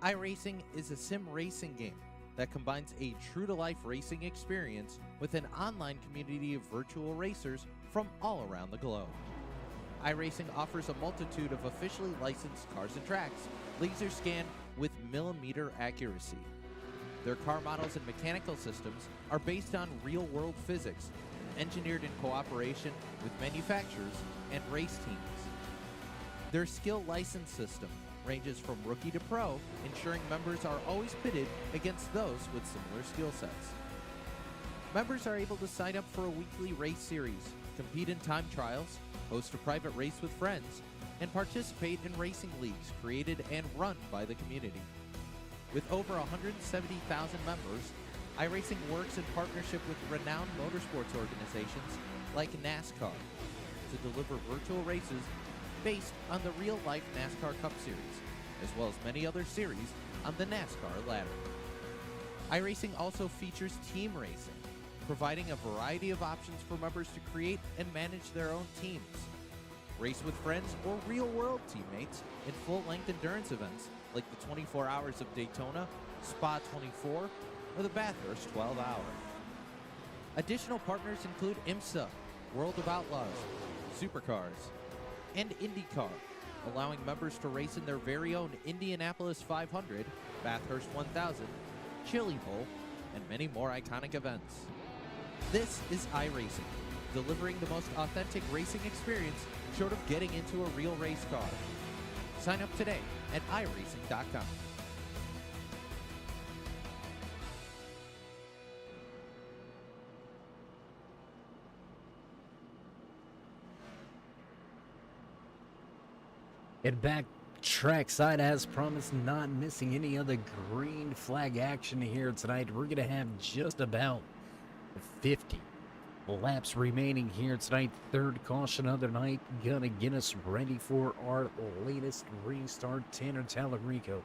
iRacing is a sim racing game that combines a true-to-life racing experience with an online community of virtual racers from all around the globe. iRacing offers a multitude of officially licensed cars and tracks, laser scanned with millimeter accuracy. Their car models and mechanical systems are based on real-world physics, engineered in cooperation with manufacturers and race teams. Their skill license system ranges from rookie to pro, ensuring members are always pitted against those with similar skill sets. Members are able to sign up for a weekly race series, compete in time trials, host a private race with friends, and participate in racing leagues created and run by the community. With over 170,000 members, iRacing works in partnership with renowned motorsports organizations like NASCAR to deliver virtual races based on the real-life NASCAR Cup Series, as well as many other series on the NASCAR ladder. iRacing also features team racing, providing a variety of options for members to create and manage their own teams. Race with friends or real-world teammates in full-length endurance events like the 24 Hours of Daytona, Spa 24, or the Bathurst 12 Hour. Additional partners include IMSA, World of Outlaws, Supercars, and IndyCar, allowing members to race in their very own Indianapolis 500, Bathurst 1000, Chili Bowl, and many more iconic events. This is iRacing, delivering the most authentic racing experience short of getting into a real race car. Sign up today at iRacing.com. And back trackside as promised, not missing any other green flag action here tonight. We're going to have just about 50 laps remaining here tonight. Third caution of the night, gonna get us ready for our latest restart. Tanner Tallarico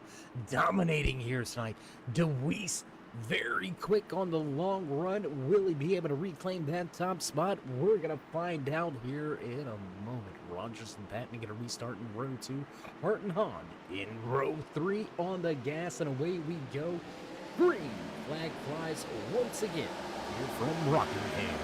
dominating here tonight. DeWeese very quick on the long run. Will he be able to reclaim that top spot? We're gonna find out here in a moment. Rogers and Patton gonna restart in row 2. Hart and Hahn in row 3 on the gas, and away we go. Green flag flies once again here from Rockingham.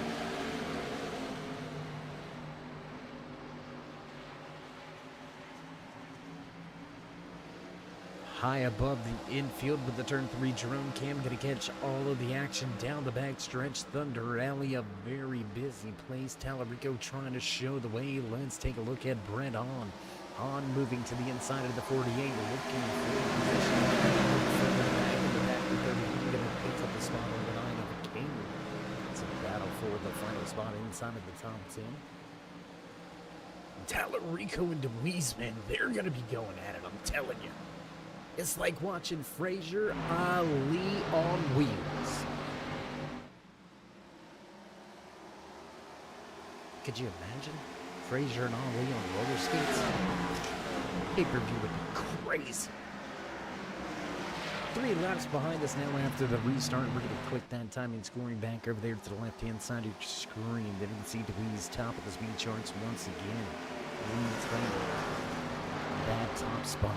High above the infield with the turn 3 drone cam, gonna catch all of the action down the back stretch. Thunder Alley, a very busy place. Tallarico trying to show the way. Let's take a look at Brett Hahn. Hahn moving to the inside of the 48, looking for position. Back in the back of 30, gonna pick up the spot on the 9 of King. It's a battle for the final spot inside of the top 10. Tallarico and DeWeese, man, they're gonna be going at it, I'm telling you. It's like watching Frazier Ali on wheels. Could you imagine Frazier and Ali on roller skates? Pay-per-view would be crazy. 3 laps behind us now after the restart. We're going to click that timing scoring back over there to the left-hand side of your screen. Then you can see DeWeese top of the speed charts once again. That top spot.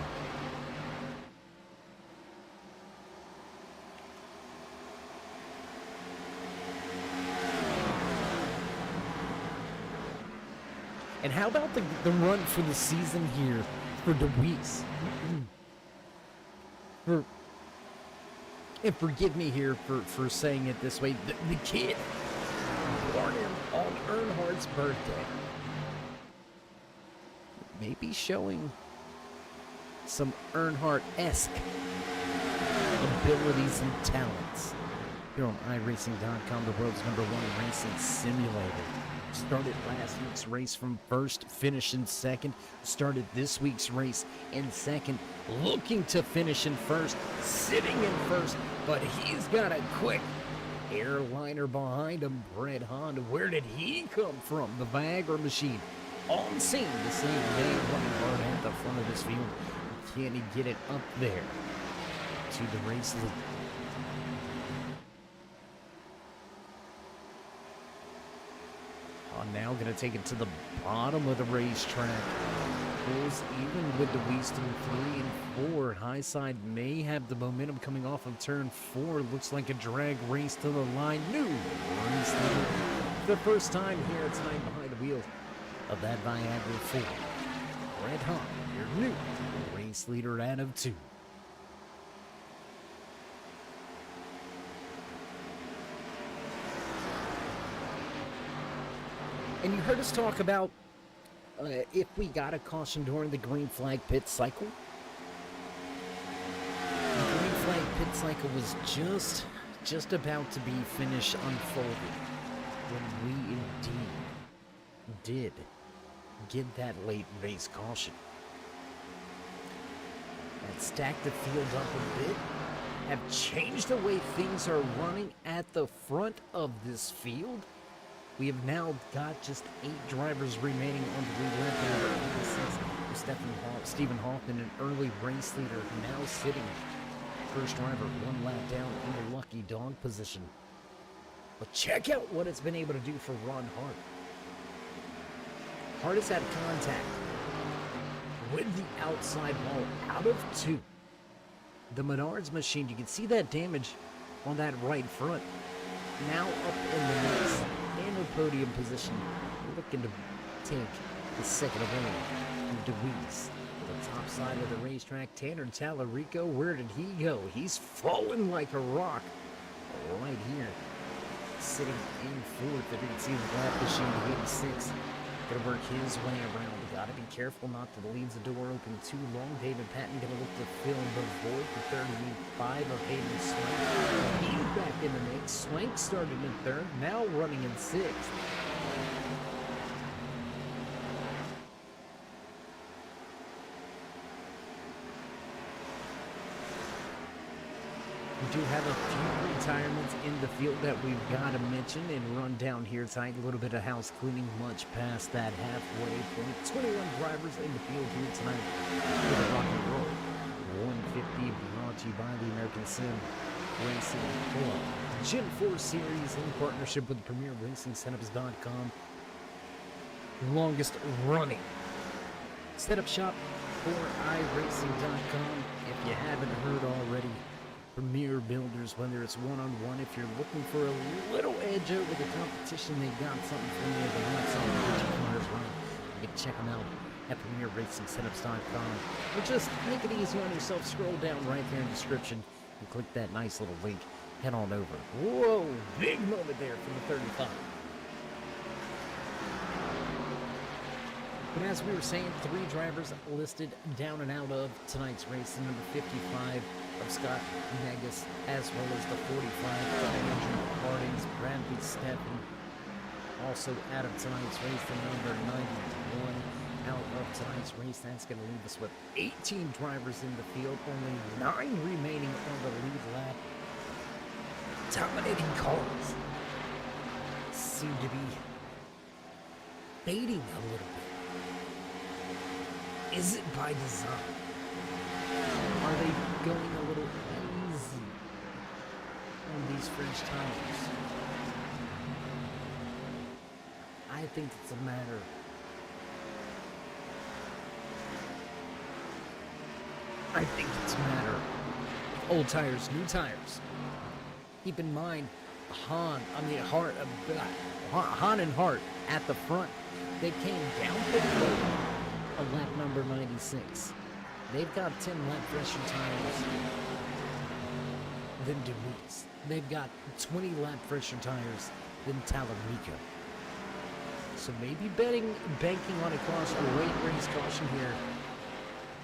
And how about the run for the season here for DeWeese? And forgive me here for saying it this way. The kid born on Earnhardt's birthday maybe showing some Earnhardt-esque abilities and talents. Here on iRacing.com, the world's #1 racing simulator. Started last week's race from first, finished in second. Started this week's race in second, looking to finish in first, sitting in first, but he's got a quick airliner behind him. Brett Hahn, where did he come from? The Viagra machine on scene the same day, running hard at the front of this field. Can he get it up there to the race lead? Now going to take it to the bottom of the racetrack. Pulls even with DeWeese through 3 and 4. Highside may have the momentum coming off of turn 4. Looks like a drag race to the line. New race leader. The first time here tonight behind the wheels of that Viagra 4. Brett Hahn, your new race leader out of 2. And you heard us talk about if we got a caution during the green flag pit cycle. The green flag pit cycle was just about to be finished unfolded when we indeed did get that late race caution. That stacked the field up a bit, have changed the way things are running at the front of this field. We have now got just 8 drivers remaining on the lead lap number 86. Stephen Hoffman, an early race leader, now sitting first driver 1 lap down in the lucky dog position. But check out what it's been able to do for Ron Hart. Hart has had contact with the outside wall out of 2. The Menards machine, you can see that damage on that right front. Now up in the mix. in a podium position, looking to take the second away from DeWeese. The top side of the racetrack, Tanner Tallarico, where did he go? He's fallen like a rock right here. Sitting in fourth. I didn't see the lap machine to 86. Gonna work his way around. Gotta be careful not to leave the door open too long. David Patton gonna look to fill the void for 35 of Hayden Swank. He's back in the mix. Swank started in third, now running in sixth. We do have a few retirements in the field that we've got to mention and run down here tonight. A little bit of house cleaning, much past that halfway point. 21 drivers in the field here tonight for the Rock and Roll 150, brought to you by the American Sim Racing Club. Gen 4 Series in partnership with PremierRacingSetups.com. Longest running setup shop for iRacing.com. If you haven't heard already, Premier Builders, whether it's one-on-one, if you're looking for a little edge over the competition, they got something for you. They got something to get your cars right. You can check them out at PremierRacingSetups.com. Or just make it easy on yourself. Scroll down right there in the description and click that nice little link. Head on over. Whoa, big moment there from the 35. But as we were saying, 3 drivers listed down and out of tonight's race. The number 55 of Scott Negus, as well as the 45 of Andrew Hardings, Bradley Steffen. Also out of tonight's race, the number 91 out of tonight's race. That's going to leave us with 18 drivers in the field, only 9 remaining on the lead lap. Dominating cars seem to be fading a little bit. Is it by design? Are they going a little easy on these French tires? I think it's a matter of old tires, new tires. Keep in mind, Han and Hart at the front. They came down pit road on lap number 96. They've got 10 lap fresher tires than DeWeese. They've got 20 lap fresher tires than Tallarico. So maybe banking on a caution, a late race caution here.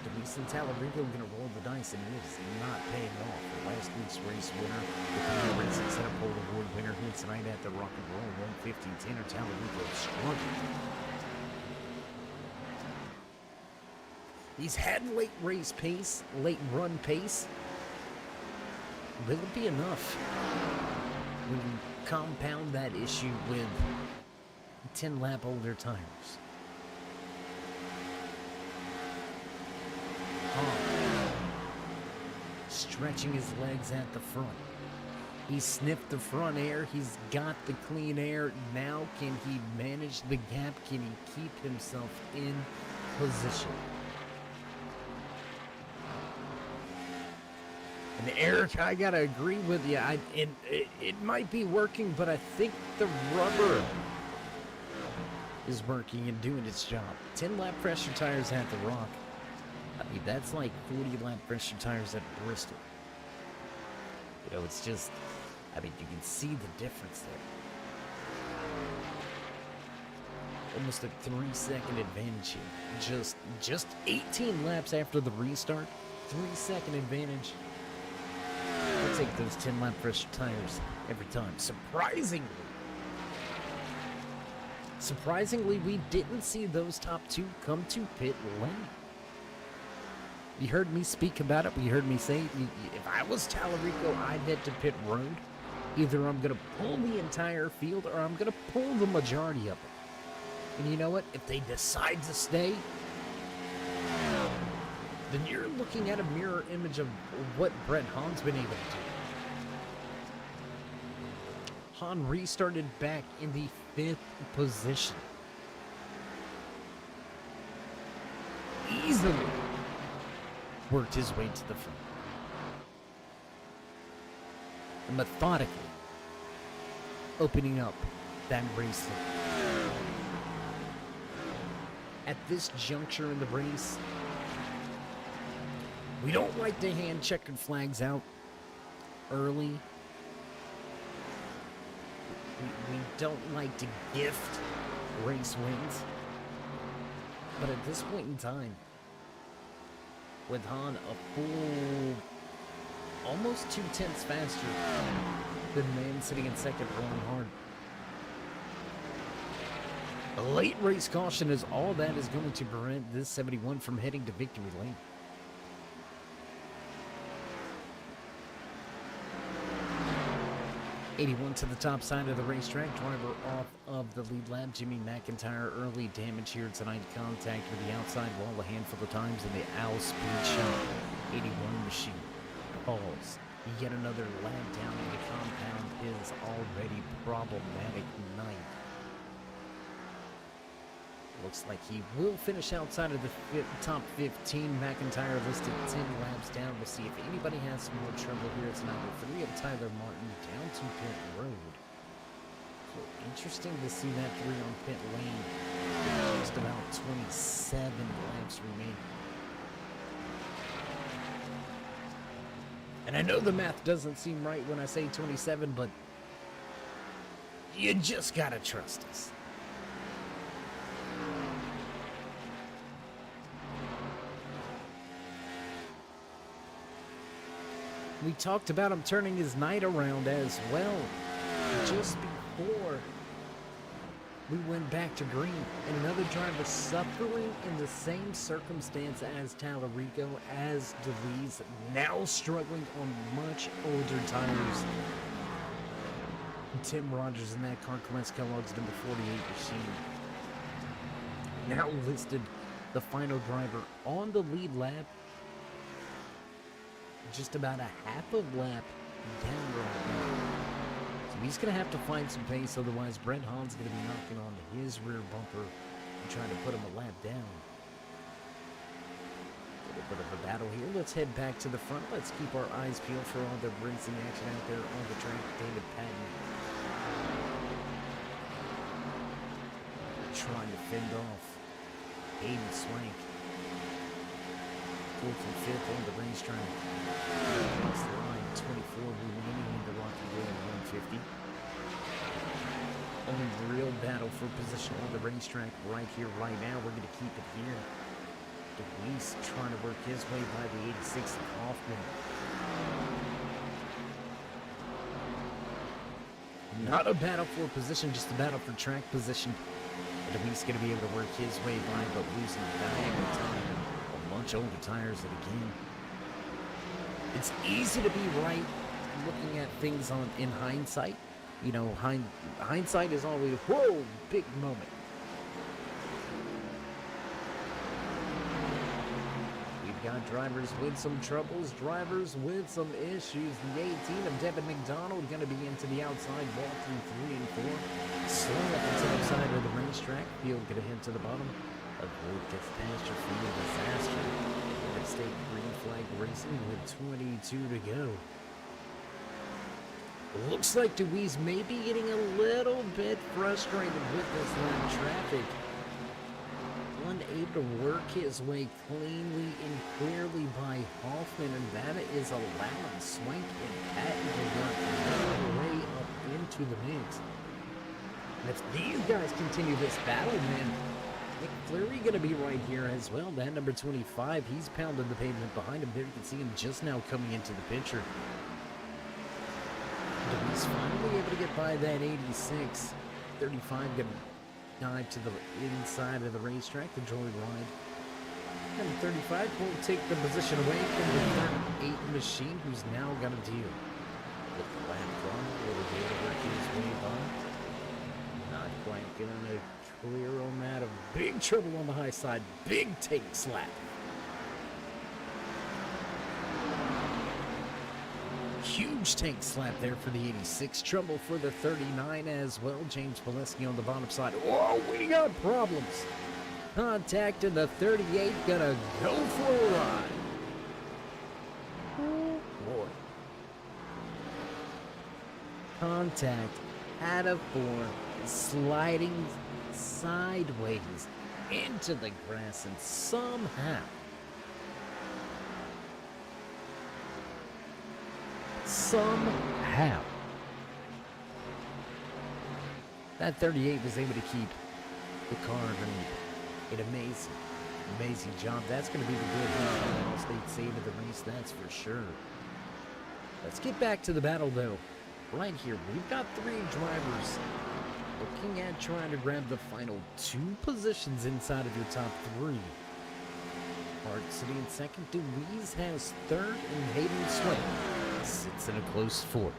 DeWeese and Tallarico are going to roll the dice, and it is not paying off. For last week's race winner, the Premier Racing Setup Pole Award winner here tonight at the Rock and Roll 150, Tanner Tallarico struggling. He's had late race pace, late run pace. Will it be enough when you compound that issue with 10 lap older tires? Stretching his legs at the front. He sniffed the front air. He's got the clean air. Now can he manage the gap? Can he keep himself in position? And Eric, I gotta agree with you. It might be working, but I think the rubber is working and doing its job. 10 lap pressure tires at the Rock. I mean, that's like 40 lap pressure tires at Bristol. You know, it's just, I mean, you can see the difference there. Almost a 3-second advantage here. Just 18 laps after the restart, 3-second advantage. I'll take those 10 lap pressure tires every time. Surprisingly, we didn't see those top 2 come to pit lane. You heard me speak about it. You heard me say, if I was Tallarico, I'd head to pit road. Either I'm going to pull the entire field or I'm going to pull the majority of it. And you know what? If they decide to stay, then you're looking at a mirror image of what Brett Hahn's been able to do. Hahn restarted back in the 5th position. Easily worked his way to the front. And methodically opening up that race. At this juncture in the race, we don't like to hand checkered flags out early. We don't like to gift race wins. But at this point in time, with Han a full, almost 2/10 faster than the man sitting in second, Ron Hart. A late race caution is all that is going to prevent this 71 from heading to victory lane. '81 to the top side of the racetrack, driver off of the lead lap. Jimmy McIntyre, early damage here tonight. Contact with the outside wall a handful of times in the owl speed shot. 81 machine calls yet another lap down in the compound. His already problematic night. Looks like he will finish outside of the top 15. McIntyre listed 10 laps down. We'll see if anybody has some more trouble here. It's number 3 of Tyler Martin down to pit road. So interesting to see that 3 on pit lane. Just about 27 laps remaining. And I know the math doesn't seem right when I say 27, but you just gotta trust us. We talked about him turning his night around as well. Just before we went back to green. And another driver suffering in the same circumstance as Tallarico, as DeVries, now struggling on much older tires. Tim Rogers in that car, Clarence Kellogg's number 48 machine. Now listed the final driver on the lead lap. Just about a half a lap down right now. So he's going to have to find some pace, otherwise Brent Hahn's going to be knocking on his rear bumper and trying to put him a lap down. A little bit of a battle here. Let's head back to the front. Let's keep our eyes peeled for all the racing action out there on the track. David Patton trying to fend off Aiden Swank. 4th and 5th on the racetrack. Across the line, 24 remaining in the Rocky Road 150. Only real battle for position on the racetrack right here, right now. We're going to keep it here. DeWeese trying to work his way by the 86 of Hoffman. Not a battle for position, just a battle for track position. DeWeese going to be able to work his way by, but losing diagonal time. Much older tires that again. It's easy to be right looking at things in hindsight. You know, hindsight is always, whoa, big moment. We've got drivers with some troubles, drivers with some issues. The 18 of Devin McDonald going to be into the outside, walking 3 and 4. Slow at the top side of the racetrack. Field going to head to the bottom. A great catastrophe, a disaster. Florida State green flag racing with 22 to go. Looks like DeWeese may be getting a little bit frustrated with this lap traffic. Unable to work his way cleanly and clearly by Hoffman, and that is allowing Swank and Patton to work their way up into the mix. And if these guys continue this battle, man, Nick Fleury going to be right here as well. That number 25, he's pounded the pavement behind him there. You can see him just now coming into the picture. He's finally able to get by that 86. 35 going to dive to the inside of the racetrack, the joy ride. And 35 won't take the position away from the 8 machine, who's now got to deal with the lap draw. Will be able to work his way by. Not quite getting a clear on that. Of big trouble on the high side. Big take slap. Huge tank slap there for the 86. Trouble for the 39 as well. James Pileski on the bottom side. Whoa, we got problems. Contact in the 38. Gonna go for a ride. Oh, boy. Contact out of 4, sliding sideways into the grass, and somehow that 38 was able to keep the car underneath. An amazing job. That's going to be the good All State save of the race, that's for sure. Let's get back to the battle, though. Right here, we've got 3 drivers looking at trying to grab the final 2 positions inside of your top 3. Park City in second, Deweese has third, and Hayden Swain sits in a close 4th.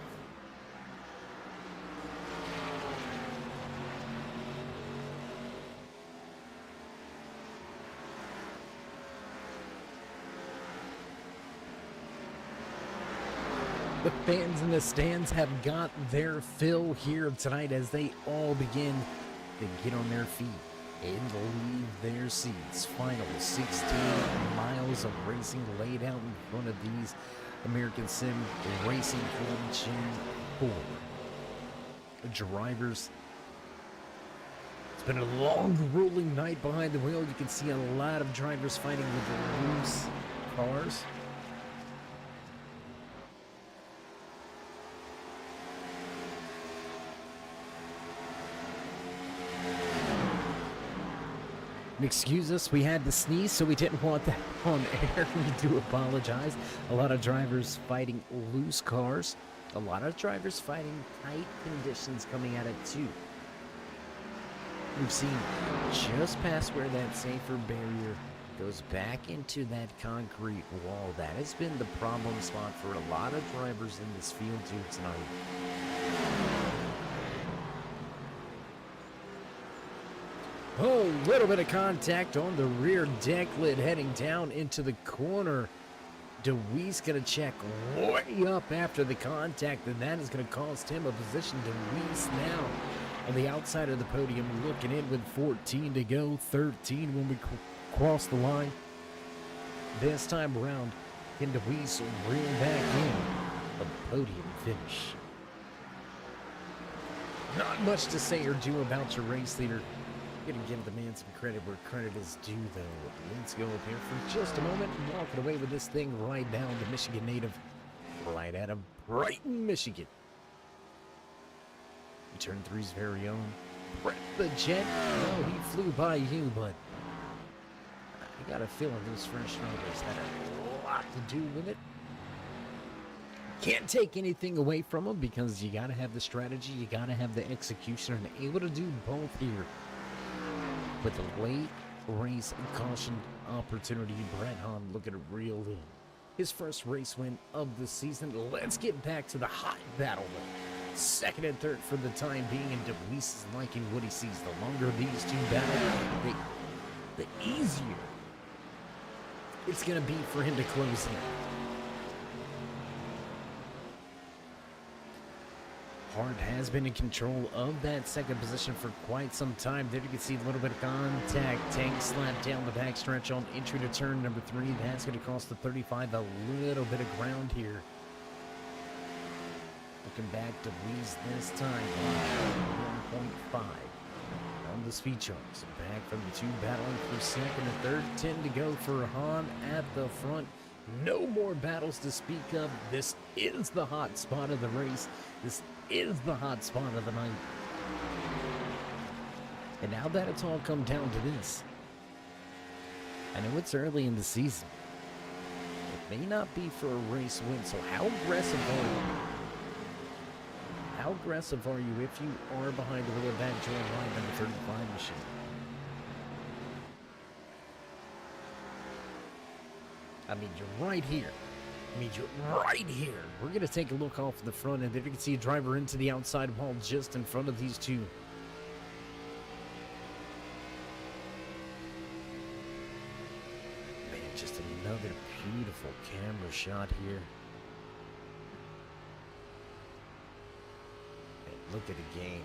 The fans in the stands have got their fill here tonight as they all begin to get on their feet and leave their seats. Final 16 miles of racing laid out in front of these American Sim Racing Formation 4 drivers. It's been a long, grueling night behind the wheel. You can see a lot of drivers fighting with loose cars. Excuse us, we had to sneeze, so we didn't want that on air. We do apologize. A lot of drivers fighting loose cars. A lot of drivers fighting tight conditions coming at it, too. We've seen just past where that safer barrier goes back into that concrete wall. That has been the problem spot for a lot of drivers in this field, too, tonight. Oh, little bit of contact on the rear deck lid heading down into the corner. Deweese going to check way up after the contact, and that is going to cost him a position. Deweese now on the outside of the podium, looking in with 14 to go, 13 when we cross the line. This time around, can Deweese reel back in a podium finish? Not much to say or do about your race leader. Gonna give the man some credit where credit is due, though. Let's go up here for just a moment and walking away with this thing right down to Michigan native, right out of Brighton, Michigan. Turn 3's very own Brett the Jet. No, he flew by you, but I got a feeling those fresh drivers had a lot to do with it. Can't take anything away from them because you gotta have the strategy, you gotta have the execution, and able to do both here. With the late race caution opportunity, Brett Hahn looking to reel in his first race win of the season. Let's get back to the hot battle, though. Second and third for the time being, and Deweese is liking what he sees. The longer these two battle, the easier it's going to be for him to close in. Hart has been in control of that second position for quite some time. There you can see a little bit of contact. Tank slapped down the backstretch on entry to turn number 3. That's going to cost the 35 a little bit of ground here. Looking back to Deweese this time. 1.5 on the speed charts. Back from the 2 battling for second and third. 10 to go for Hahn at the front. No more battles to speak of. This is the hot spot of the race. This is the hot spot of the night. And now that it's all come down to this, I know it's early in the season. It may not be for a race win, so how aggressive are you? How aggressive are you if you are behind the wheel of that joint line number 35 machine? I mean, you're right here. We're going to take a look off the front, and there you can see a driver into the outside wall just in front of these two. Man, just another beautiful camera shot here. Man, look at the game.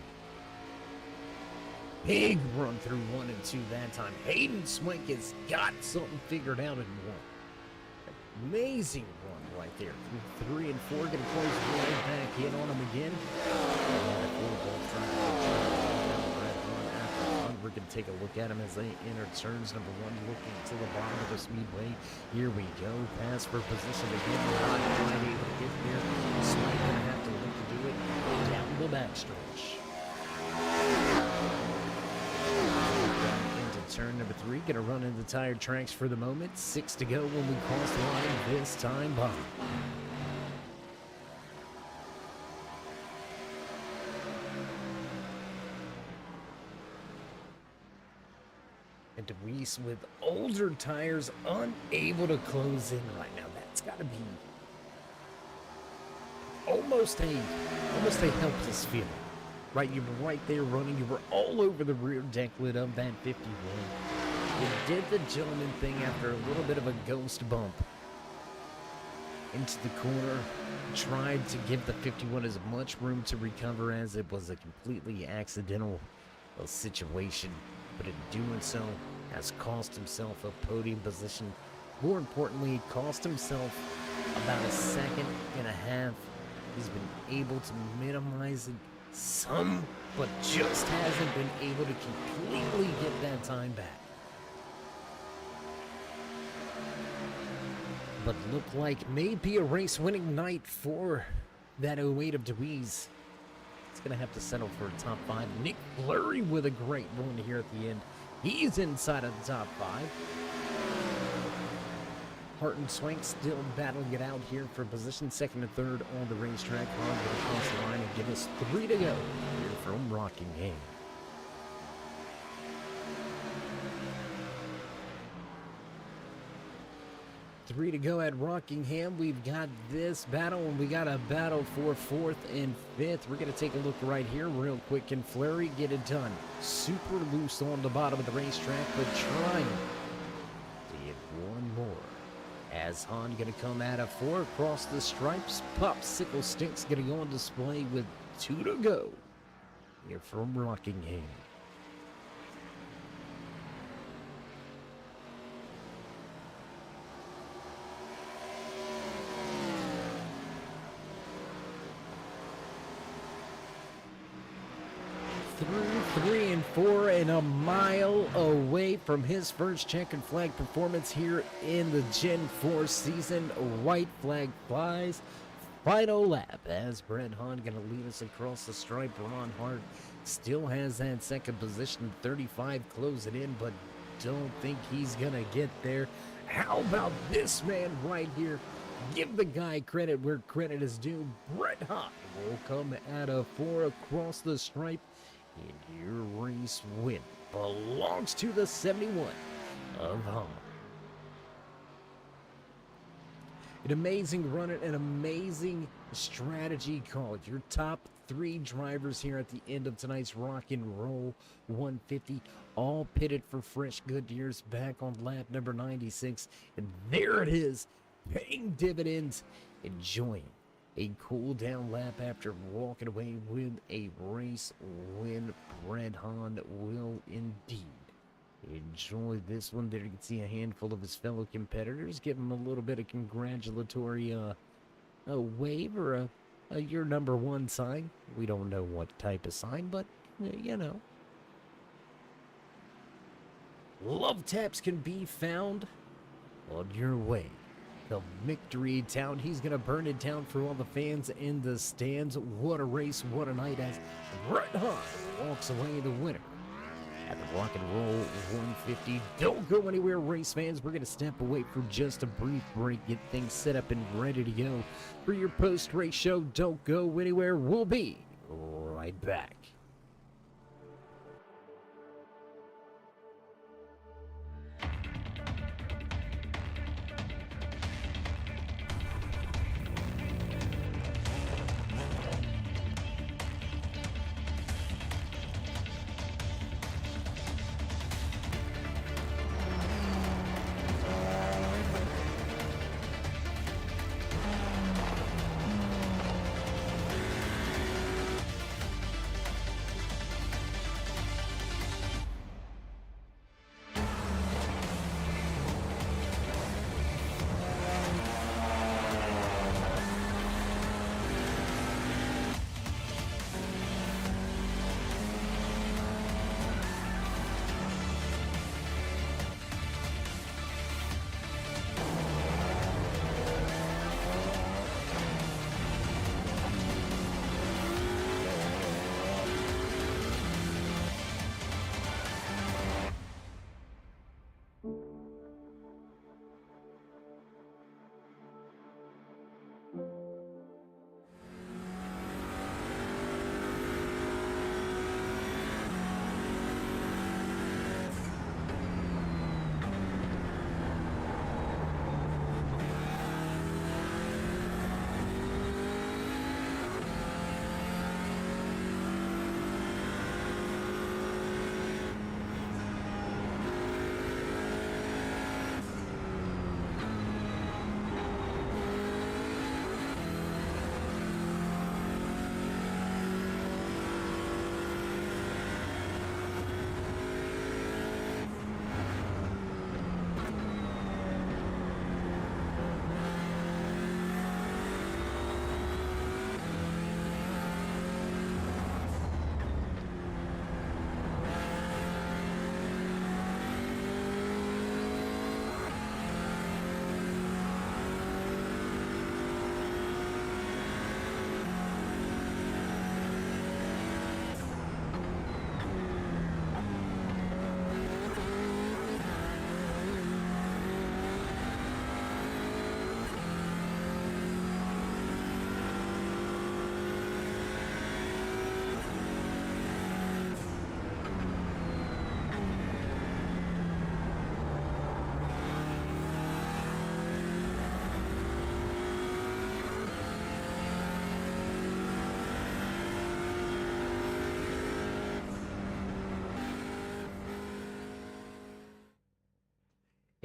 Big run through 1 and 2 that time. Hayden Swank has got something figured out in 1. Amazing run right there. 3 and 4 going to close right back in on him again. We're going to take a look at them as they enter turns number 1, looking to the bottom of the speedway. Here we go. Pass for position again. Not quite able to get there. Slight going to have to look to do it down the backstretch. Into turn number 3. Going to run into tire tracks for the moment. 6 to go when we cross the line this time by. And DeWeese with older tires unable to close in right now. That's got to be almost a helpless feeling. Right, you were right there running. You were all over the rear deck lit of that 51. You did the gentleman thing after a little bit of a ghost bump into the corner. Tried to give the 51 as much room to recover as it was a completely accidental situation. But in doing so, has cost himself a podium position. More importantly, it cost himself about a second and a half. He's been able to minimize it some, but just hasn't been able to completely get that time back. But looked like maybe a race-winning night for that 08 of DeWeese. It's going to have to settle for a top 5. Nick Fleury with a great run here at the end. He's inside of the top 5. Hart and Swank still battling it out here for position 2nd and 3rd on the racetrack. Hard going to cross the line and give us 3 to go here from Rockingham. 3 to go at Rockingham. We've got this battle, and we got a battle for 4th and 5th. We're going to take a look right here real quick. Can Fleury get it done? Super loose on the bottom of the racetrack, but trying to get one more. As Han going to come out of 4 across the stripes. Popsicle Sticks going to go on display with 2 to go here from Rockingham. Through 3 and 4 and a mile away from his first checkered flag performance here in the Gen 4 season. White flag flies. Final lap as Brett Hahn going to lead us across the stripe. Ron Hart still has that second position, 35 closing in, but don't think he's going to get there. How about this man right here? Give the guy credit where credit is due. Brett Hahn will come out of 4 across the stripe. And your race win belongs to the 71 of Hahn. An amazing run, an amazing strategy call. Your top 3 drivers here at the end of tonight's Rock and Roll 150, all pitted for fresh Goodyears back on lap number 96. And there it is, paying dividends, enjoying a cool down lap after walking away with a race win. Brett Hahn will indeed enjoy this one. There you can see a handful of his fellow competitors give him a little bit of congratulatory a wave or a your number 1 sign. We don't know what type of sign, but you know. Love taps can be found on your way. The victory town. He's going to burn it down for all the fans in the stands. What a race, what a night as Brett Hahn walks away the winner at the Rock and Roll 150. Don't go anywhere, race fans. We're going to step away for just a brief break, get things set up and ready to go for your post-race show. Don't go anywhere. We'll be right back.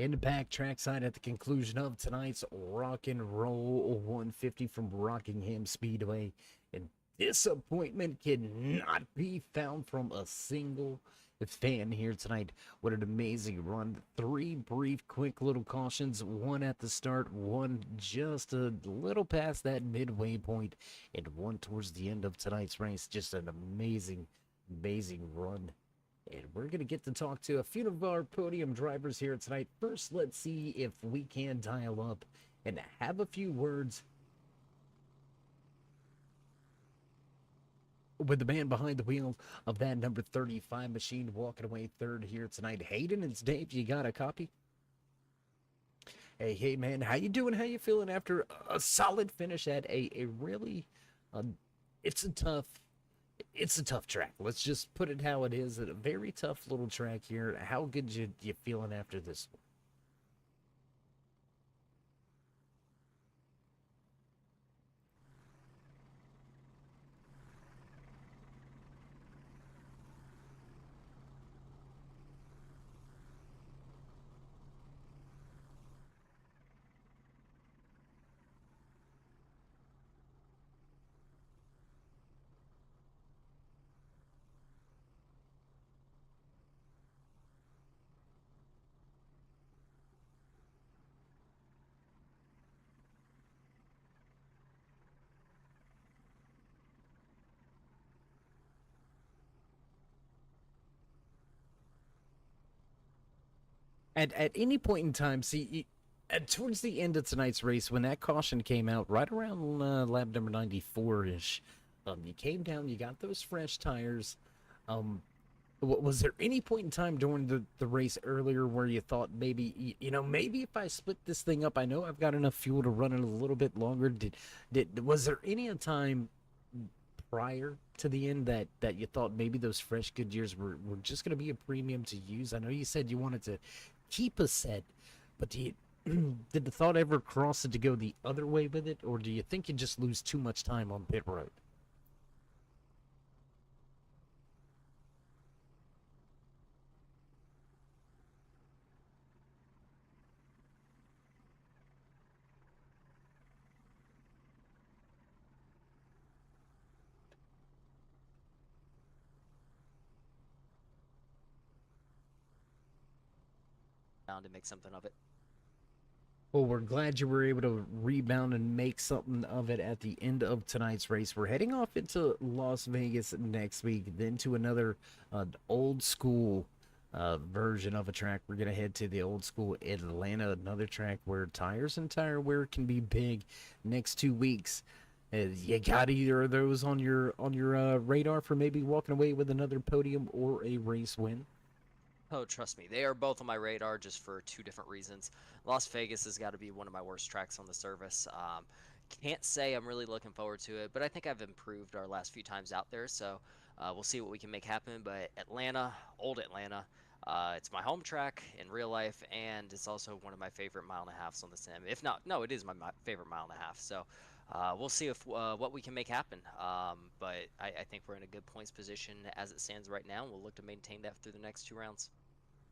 In the back trackside at the conclusion of tonight's Rock and Roll 150 from Rockingham Speedway. And disappointment cannot be found from a single fan here tonight. What an amazing run. 3 brief, quick little cautions. 1 at the start, 1 just a little past that midway point, and 1 towards the end of tonight's race. Just an amazing, amazing run. And we're going to get to talk to a few of our podium drivers here tonight. First, let's see if we can dial up and have a few words with the man behind the wheel of that number 35 machine, walking away third here tonight. Hayden, it's Dave. You got a copy? Hey, man, how you doing? How you feeling after a solid finish at a really, it's a tough track. Let's just put it how it is. A very tough little track here. How good you feeling after this one? At any point in time, see, towards the end of tonight's race, when that caution came out, right around lap number 94-ish, you came down, you got those fresh tires. Was there any point in time during the race earlier where you thought maybe, maybe if I split this thing up, I know I've got enough fuel to run it a little bit longer. Was there any time prior to the end that you thought maybe those fresh Goodyears were just going to be a premium to use? I know you said you wanted to keep a set, but did the thought ever cross it to go the other way with it, or do you think you just lose too much time on pit road? Bound to make something of it. Well, we're glad you were able to rebound and make something of it at the end of tonight's race. We're heading off into Las Vegas next week, then to another old school version of a track. We're going to head to the old school Atlanta, another track where tires and tire wear can be big. Next 2 weeks, you got either of those on your radar for maybe walking away with another podium or a race win? Oh, trust me, they are both on my radar just for 2 different reasons. Las Vegas has got to be one of my worst tracks on the service. Can't say I'm really looking forward to it, but I think I've improved our last few times out there, so we'll see what we can make happen. But Atlanta, old Atlanta, it's my home track in real life, and it's also one of my favorite mile and a halves on the sim. If not, no, it is my favorite mile and a half. So we'll see if what we can make happen. But I think we're in a good points position as it stands right now, and we'll look to maintain that through the next 2 rounds.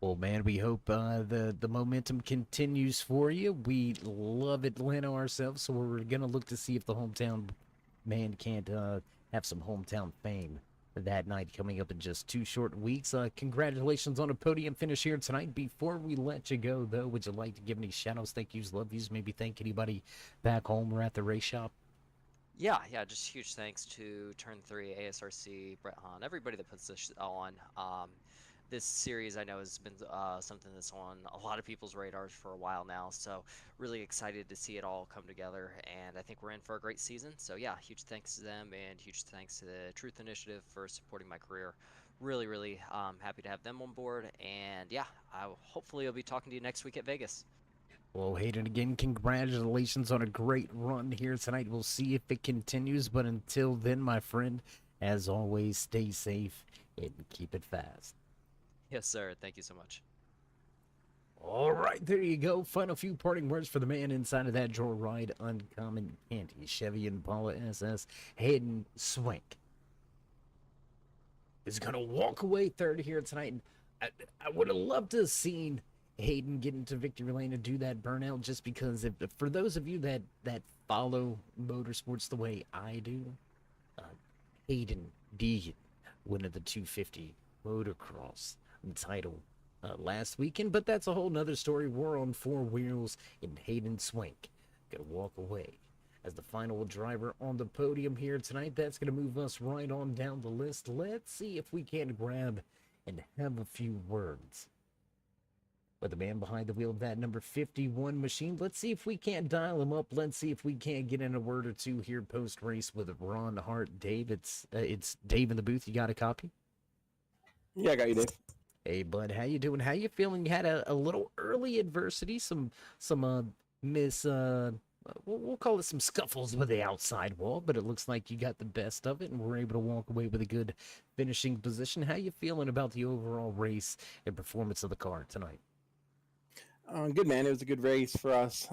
Well, man, we hope the momentum continues for you. We love Atlanta ourselves, so we're going to look to see if the hometown man can't have some hometown fame that night coming up in just 2 short weeks. Congratulations on a podium finish here tonight. Before we let you go, though, would you like to give any shout-outs, thank yous, love yous, maybe thank anybody back home or at the race shop? Yeah, just huge thanks to Turn 3, ASRC, Brett Hahn, everybody that puts this on. This series I know has been something that's on a lot of people's radars for a while now, so really excited to see it all come together, and I think we're in for a great season. So yeah, huge thanks to them, and huge thanks to the Truth Initiative for supporting my career. Really happy to have them on board, and yeah, hopefully I'll be talking to you next week at Vegas. Well, Hayden, again, congratulations on a great run here tonight. We'll see if it continues, but until then, my friend, as always, stay safe and keep it fast. Yes, sir. Thank you so much. All right, there you go. Final few parting words for the man inside of that Joyride Uncommon Candy Chevy Impala SS. Hayden Swank is going to walk away third here tonight. I would have loved to have seen Hayden getting to victory lane to do that burnout, just because for those of you that follow motorsports the way I do, uh, Hayden Deegan winning the 250 motocross title last weekend, but that's a whole nother story. We're on four wheels, and Hayden Swank gonna walk away as the final driver on the podium here tonight. That's gonna move us right on down the list. Let's see if we can grab and have a few words with the man behind the wheel of that number 51 machine. Let's see if we can't dial him up. Let's see if we can't get in a word or two here post race with Ron Hart. Dave, it's Dave in the booth. You got a copy? Yeah, I got you, Dave. Hey, bud, how you doing? How you feeling? You had a little early adversity, some we'll call it some scuffles with the outside wall, but it looks like you got the best of it and were able to walk away with a good finishing position. How you feeling about the overall race and performance of the car tonight? Good, man. It was a good race for us.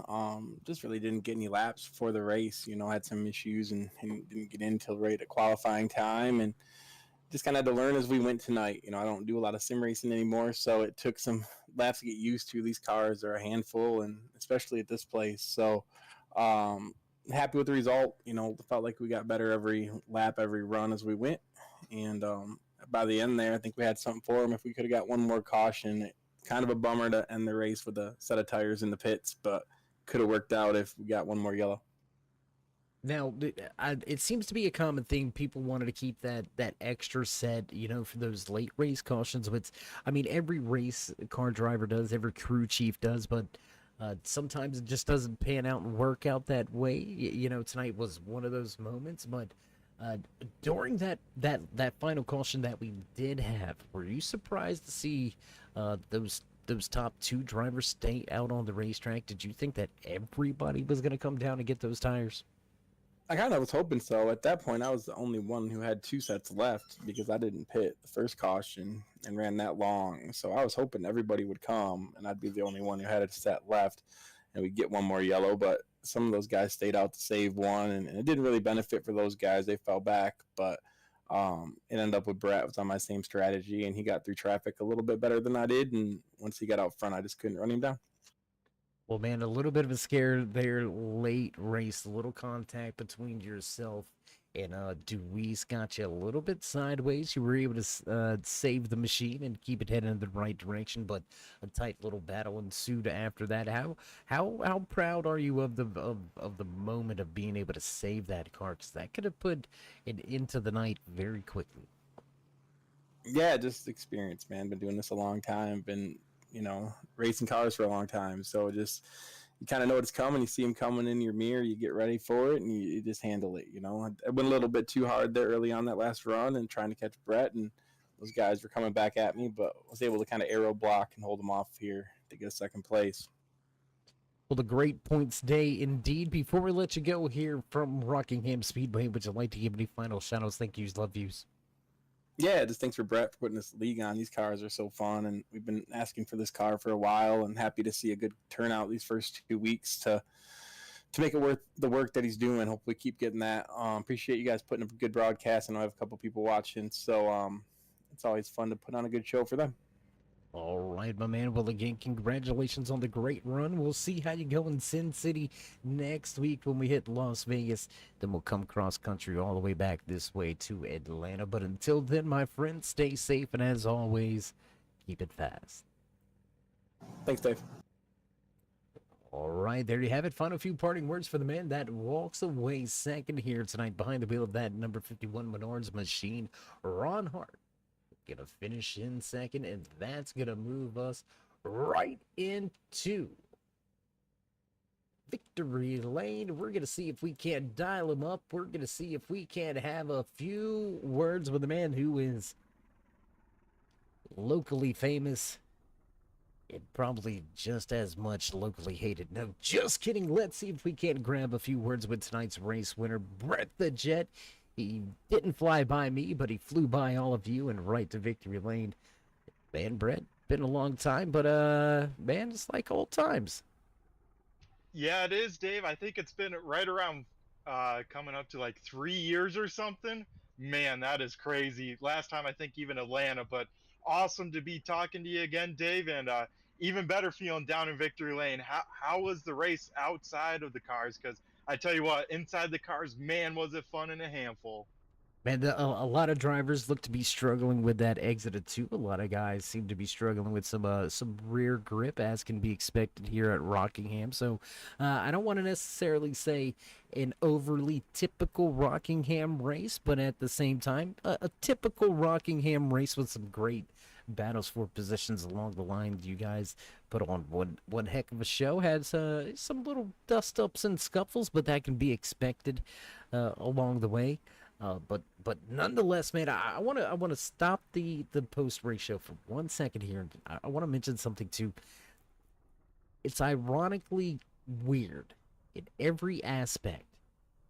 Just really didn't get any laps before the race. Had some issues and didn't get in until right at qualifying time, and just kind of had to learn as we went tonight. I don't do a lot of sim racing anymore, so it took some laps to get used to. These cars are a handful, and especially at this place. So happy with the result. Felt like we got better every lap, every run as we went, and by the end there, I think we had something for them. If we could have got one more caution, kind of a bummer to end the race with a set of tires in the pits, but could have worked out if we got one more yellow. Now, it seems to be a common thing. People wanted to keep that extra set, for those late race cautions. But every race car driver does, every crew chief does, but sometimes it just doesn't pan out and work out that way. Tonight was one of those moments. But during that final caution that we did have, were you surprised to see those top two drivers stay out on the racetrack? Did you think that everybody was going to come down and get those tires? I kind of was hoping so. At that point, I was the only one who had two sets left because I didn't pit the first caution and ran that long. So I was hoping everybody would come and I'd be the only one who had a set left and we'd get one more yellow. But some of those guys stayed out to save one, and it didn't really benefit for those guys. They fell back, but it ended up with Brett was on my same strategy, and he got through traffic a little bit better than I did. And once he got out front, I just couldn't run him down. Well, man, a little bit of a scare there late race, a little contact between yourself and Deweese got you a little bit sideways. You were able to save the machine and keep it heading in the right direction, but a tight little battle ensued after that. How proud are you of the moment of being able to save that car? Because that could have put it into the night very quickly. Yeah, just experience, man. Been doing this a long time. Been racing cars for a long time. So just, you kind of know what's coming. You see them coming in your mirror, you get ready for it, and you just handle it. I went a little bit too hard there early on that last run and trying to catch Brett, and those guys were coming back at me, but was able to kind of aero block and hold them off here to get a second place. Well, the great points day indeed. Before we let you go here from Rockingham Speedway, would you like to give any final shout-outs, thank yous, love yous? Yeah, just thanks for Brett for putting this league on. These cars are so fun, and we've been asking for this car for a while, and happy to see a good turnout these first 2 weeks to make it worth the work that he's doing. Hopefully keep getting that. Appreciate you guys putting up a good broadcast. I know I have a couple people watching, so it's always fun to put on a good show for them. All right, my man. Well, again, congratulations on the great run. We'll see how you go in Sin City next week when we hit Las Vegas. Then we'll come cross country all the way back this way to Atlanta. But until then, my friend, stay safe. And as always, keep it fast. Thanks, Dave. All right, there you have it. Final few parting words for the man that walks away second here tonight behind the wheel of that number 51 Menards machine, Ron Hart. Gonna finish in second, and that's gonna move us right into victory lane. We're gonna see if we can't dial him up. We're gonna see if we can't have a few words with a man who is locally famous and probably just as much locally hated. No, just kidding. Let's see if we can't grab a few words with tonight's race winner, Brett the Jet. He didn't fly by me, but he flew by all of you and right to victory lane. Man, Brett, been a long time, but man, it's like old times. Yeah, it is, Dave. I think it's been right around coming up to like 3 years or something. Man, that is crazy. Last time I think even Atlanta, but awesome to be talking to you again, Dave. And even better feeling down in victory lane. How was the race outside of the cars? Because I tell you what, inside the cars, man, was it fun and a handful. Man, a lot of drivers look to be struggling with that exit of two. A lot of guys seem to be struggling with some rear grip, as can be expected here at Rockingham. So, I don't want to necessarily say an overly typical Rockingham race, but at the same time, a typical Rockingham race with some great battles for positions along the line. You guys put on one heck of a show. Had some little dust ups and scuffles, but that can be expected along the way. But nonetheless, man, I wanna stop the post race show for 1 second here. I want to mention something too. It's ironically weird in every aspect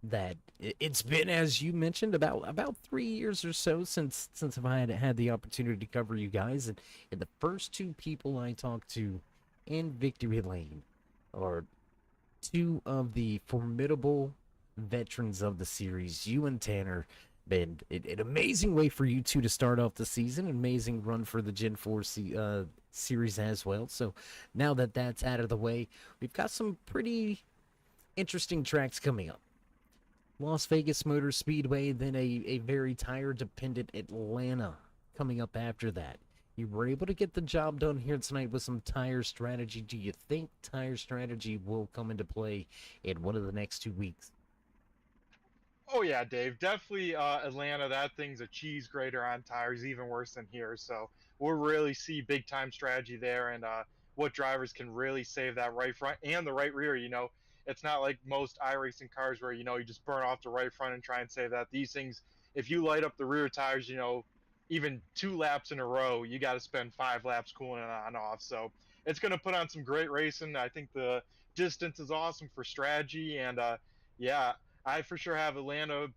that it's been, as you mentioned, about 3 years or so since I've had the opportunity to cover you guys, and the first two people I talked to in Victory Lane are two of the formidable veterans of the series, you and Tanner. Been an amazing way for you two to start off the season. An amazing run for the Gen 4 series as well. So now that that's out of the way, we've got some pretty interesting tracks coming up. Las Vegas Motor Speedway, then a very tire-dependent Atlanta coming up after that. You were able to get the job done here tonight with some tire strategy. Do you think tire strategy will come into play in one of the next 2 weeks? Oh yeah, Dave, definitely Atlanta. That thing's a cheese grater on tires, even worse than here. So we'll really see big time strategy there, and what drivers can really save that right front and the right rear. It's not like most iRacing cars where you just burn off the right front and try and save that. These things, if you light up the rear tires, even 2 laps in a row, you got to spend 5 laps cooling it on off. So it's going to put on some great racing. I think the distance is awesome for strategy, and yeah, I for sure have Atlanta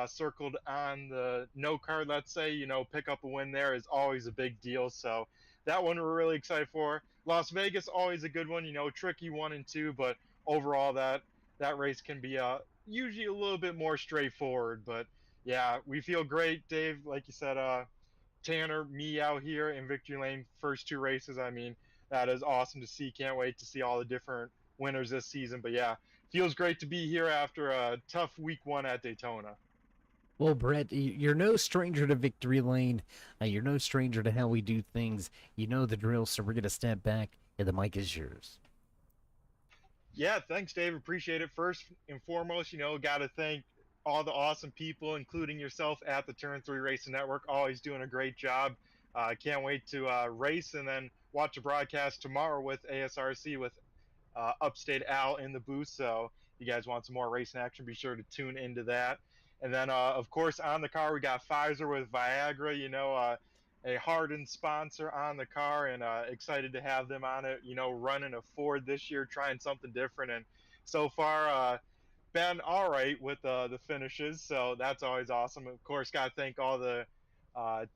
circled on the no card. Let's say pick up a win there is always a big deal. So that one we're really excited for. Las Vegas always a good one. Tricky 1 and 2, but overall that race can be usually a little bit more straightforward. But yeah, we feel great, Dave. Like you said, Tanner, me out here in Victory Lane, first 2 races. I mean, that is awesome to see. Can't wait to see all the different winners this season. But yeah, feels great to be here after a tough week 1 at Daytona. Well, Brett, you're no stranger to Victory Lane. You're no stranger to how we do things. You know the drill, so we're going to step back, and the mic is yours. Yeah, thanks, Dave. Appreciate it. First and foremost, got to thank all the awesome people, including yourself at the Turn 3 Racing Network. Always doing a great job. Can't wait to race and then watch a broadcast tomorrow with ASRC with Upstate Al in the booth. So if you guys want some more racing action, be sure to tune into that. And then, of course, on the car, we got Pfizer with Viagra, a hardened sponsor on the car, and excited to have them on it, running a Ford this year, trying something different. And so far, been all right with the finishes. So that's always awesome. Of course, got to thank all the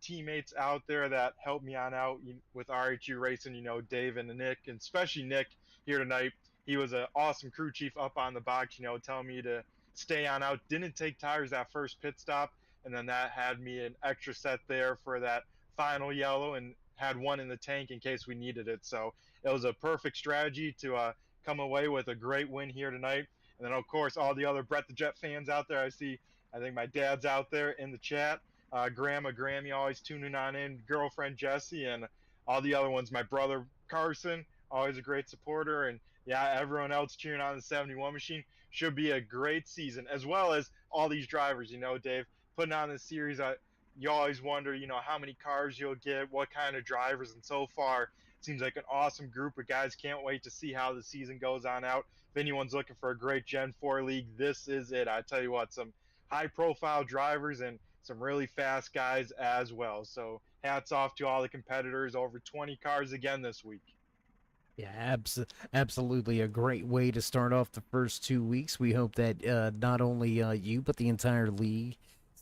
teammates out there that helped me on out with RHU Racing, Dave and Nick, and especially Nick here tonight. He was an awesome crew chief up on the box, telling me to stay on out. Didn't take tires that first pit stop, and then that had me an extra set there for that final yellow, and had one in the tank in case we needed it. So it was a perfect strategy to come away with a great win here tonight. And then, of course, all the other Brett the Jet fans out there. I think my dad's out there in the chat. Grandma Grammy always tuning on in. Girlfriend Jessie, and all the other ones. My brother Carson, always a great supporter. And yeah, everyone else cheering on the 71 machine. Should be a great season, as well as all these drivers, Dave, putting on this series. You always wonder, how many cars you'll get, what kind of drivers, and so far, it seems like an awesome group of guys. Can't wait to see how the season goes on out. If anyone's looking for a great Gen 4 league, this is it. I tell you what, some high-profile drivers and some really fast guys as well. So hats off to all the competitors. Over 20 cars again this week. Yeah, absolutely a great way to start off the first 2 weeks. We hope that not only you, but the entire league,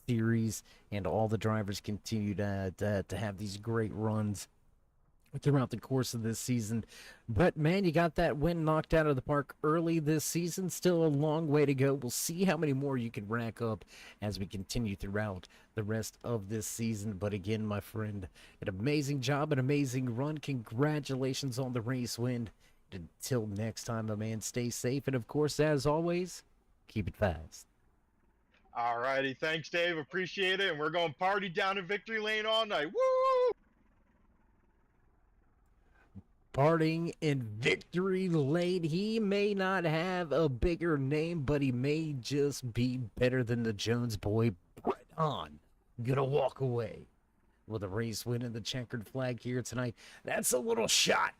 series, and all the drivers continue to have these great runs throughout the course of this season. But man, you got that win knocked out of the park early this season. Still a long way to go. We'll see how many more you can rack up as we continue throughout the rest of this season. But again, my friend, an amazing job, an amazing run. Congratulations on the race win. Until next time, my man, stay safe. And of course, as always, keep it fast. All righty. Thanks, Dave. Appreciate it. And we're going party down in Victory Lane all night. Woo! Partying in Victory Lane. He may not have a bigger name, but he may just be better than the Jones boy. Brett Hahn gonna walk away with a race win in the checkered flag here tonight. That's a little shot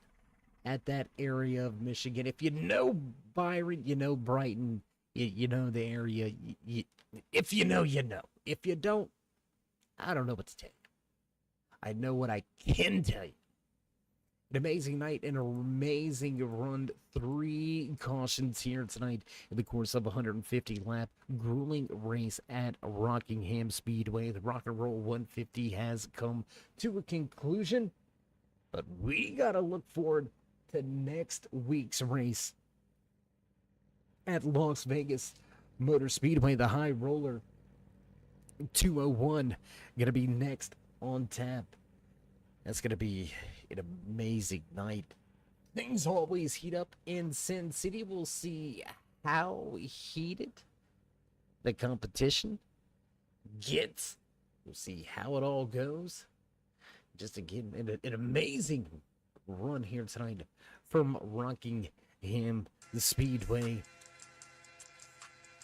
at that area of Michigan. If you know Byron, you know Brighton, you know the area. If you know, you know. If you don't, I don't know what to tell you. I know what I can tell you. An amazing night and an amazing run. 3 cautions here tonight in the course of 150 lap grueling race at Rockingham Speedway. The Rock and Roll 150 has come to a conclusion, but we got to look forward to next week's race at Las Vegas Motor Speedway. The High Roller 201 going to be next on tap. That's going to be an amazing night. Things always heat up in Sin City. We'll see how heated the competition gets. We'll see how it all goes. Just again, an amazing run here tonight from Rockingham Speedway.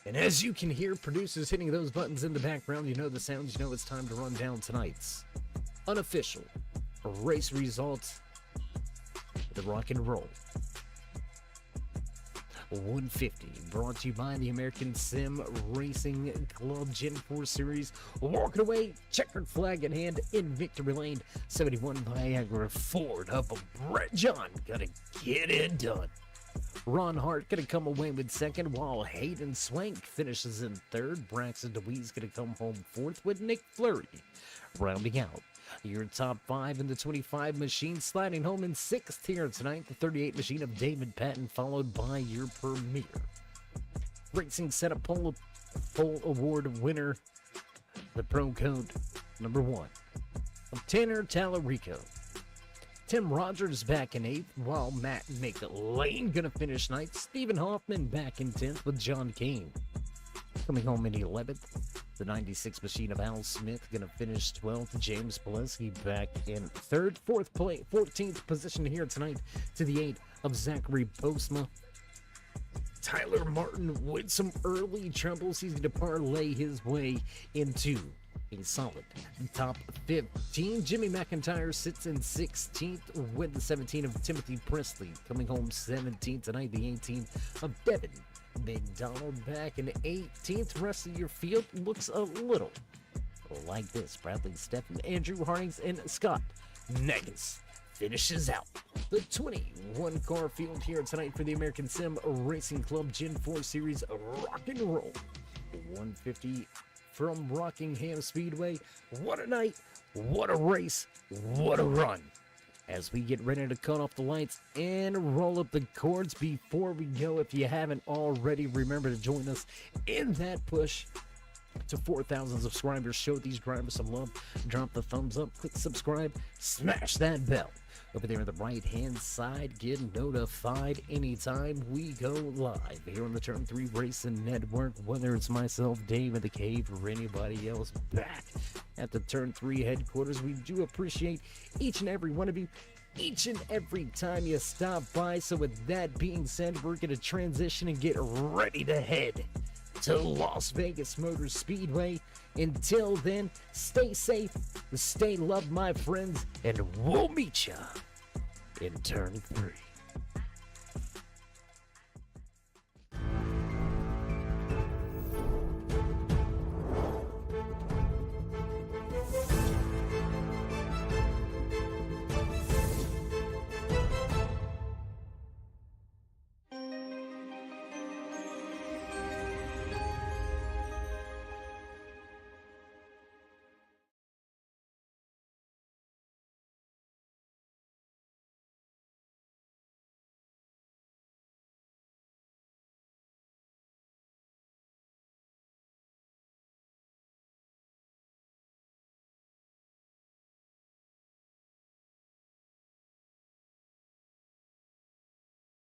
And as you can hear producers hitting those buttons in the background, you know the sounds, you know it's time to run down tonight's unofficial race results. The Rock and Roll 150, brought to you by the American Sim Racing Club Gen 4 Series. Walking away, checkered flag in hand in Victory Lane. 71 Viagra Ford up a Brett John. Gotta get it done. Ron Hart gonna come away with second, while Hayden Swank finishes in third. Braxton DeWeese gonna come home fourth, with Nick Fleury rounding out your top 5 in the 25 machine. Sliding home in 6th here tonight, the 38 machine of David Patton, followed by your premier racing setup pole award winner, the pro code number 1 of Tanner Tallarico. Tim Rogers back in 8th, while Matt McLean gonna finish ninth. Stephen Hoffman back in 10th, with John Kane coming home in 11th. The 96 machine of Al Smith gonna finish 12th. James Pileski back in 3rd. 14th position here tonight to the 8 of Zachary Postma. Tyler Martin with some early troubles. He's gonna parlay his way into a solid top 15. Jimmy McIntyre sits in 16th, with the 17 of Timothy Presley coming home 17th tonight. The 18 of Devin McDonald back in 18th. Rest of your field looks a little like this. Bradley Steffen, Andrew Hardings, and Scott Negus finishes out the 21 car field here tonight for the American Sim Racing Club Gen 4 Series Rock and Roll 150 from Rockingham Speedway. What a night, what a race, what a run. As we get ready to cut off the lights and roll up the cords, before we go, if you haven't already, remember to join us in that push to 4,000 subscribers. Show these drivers some love. Drop the thumbs up, click subscribe, smash that bell over there on the right hand side. Get notified anytime we go live here on the Turn 3 Racing Network, whether it's myself, Dave in the Cave, or anybody else back at the Turn 3 headquarters. We do appreciate each and every one of you, each and every time you stop by. So with that being said, we're going to transition and get ready to head to Las Vegas Motor Speedway. Until then, stay safe, stay loved, my friends, and we'll meet ya in Turn 3.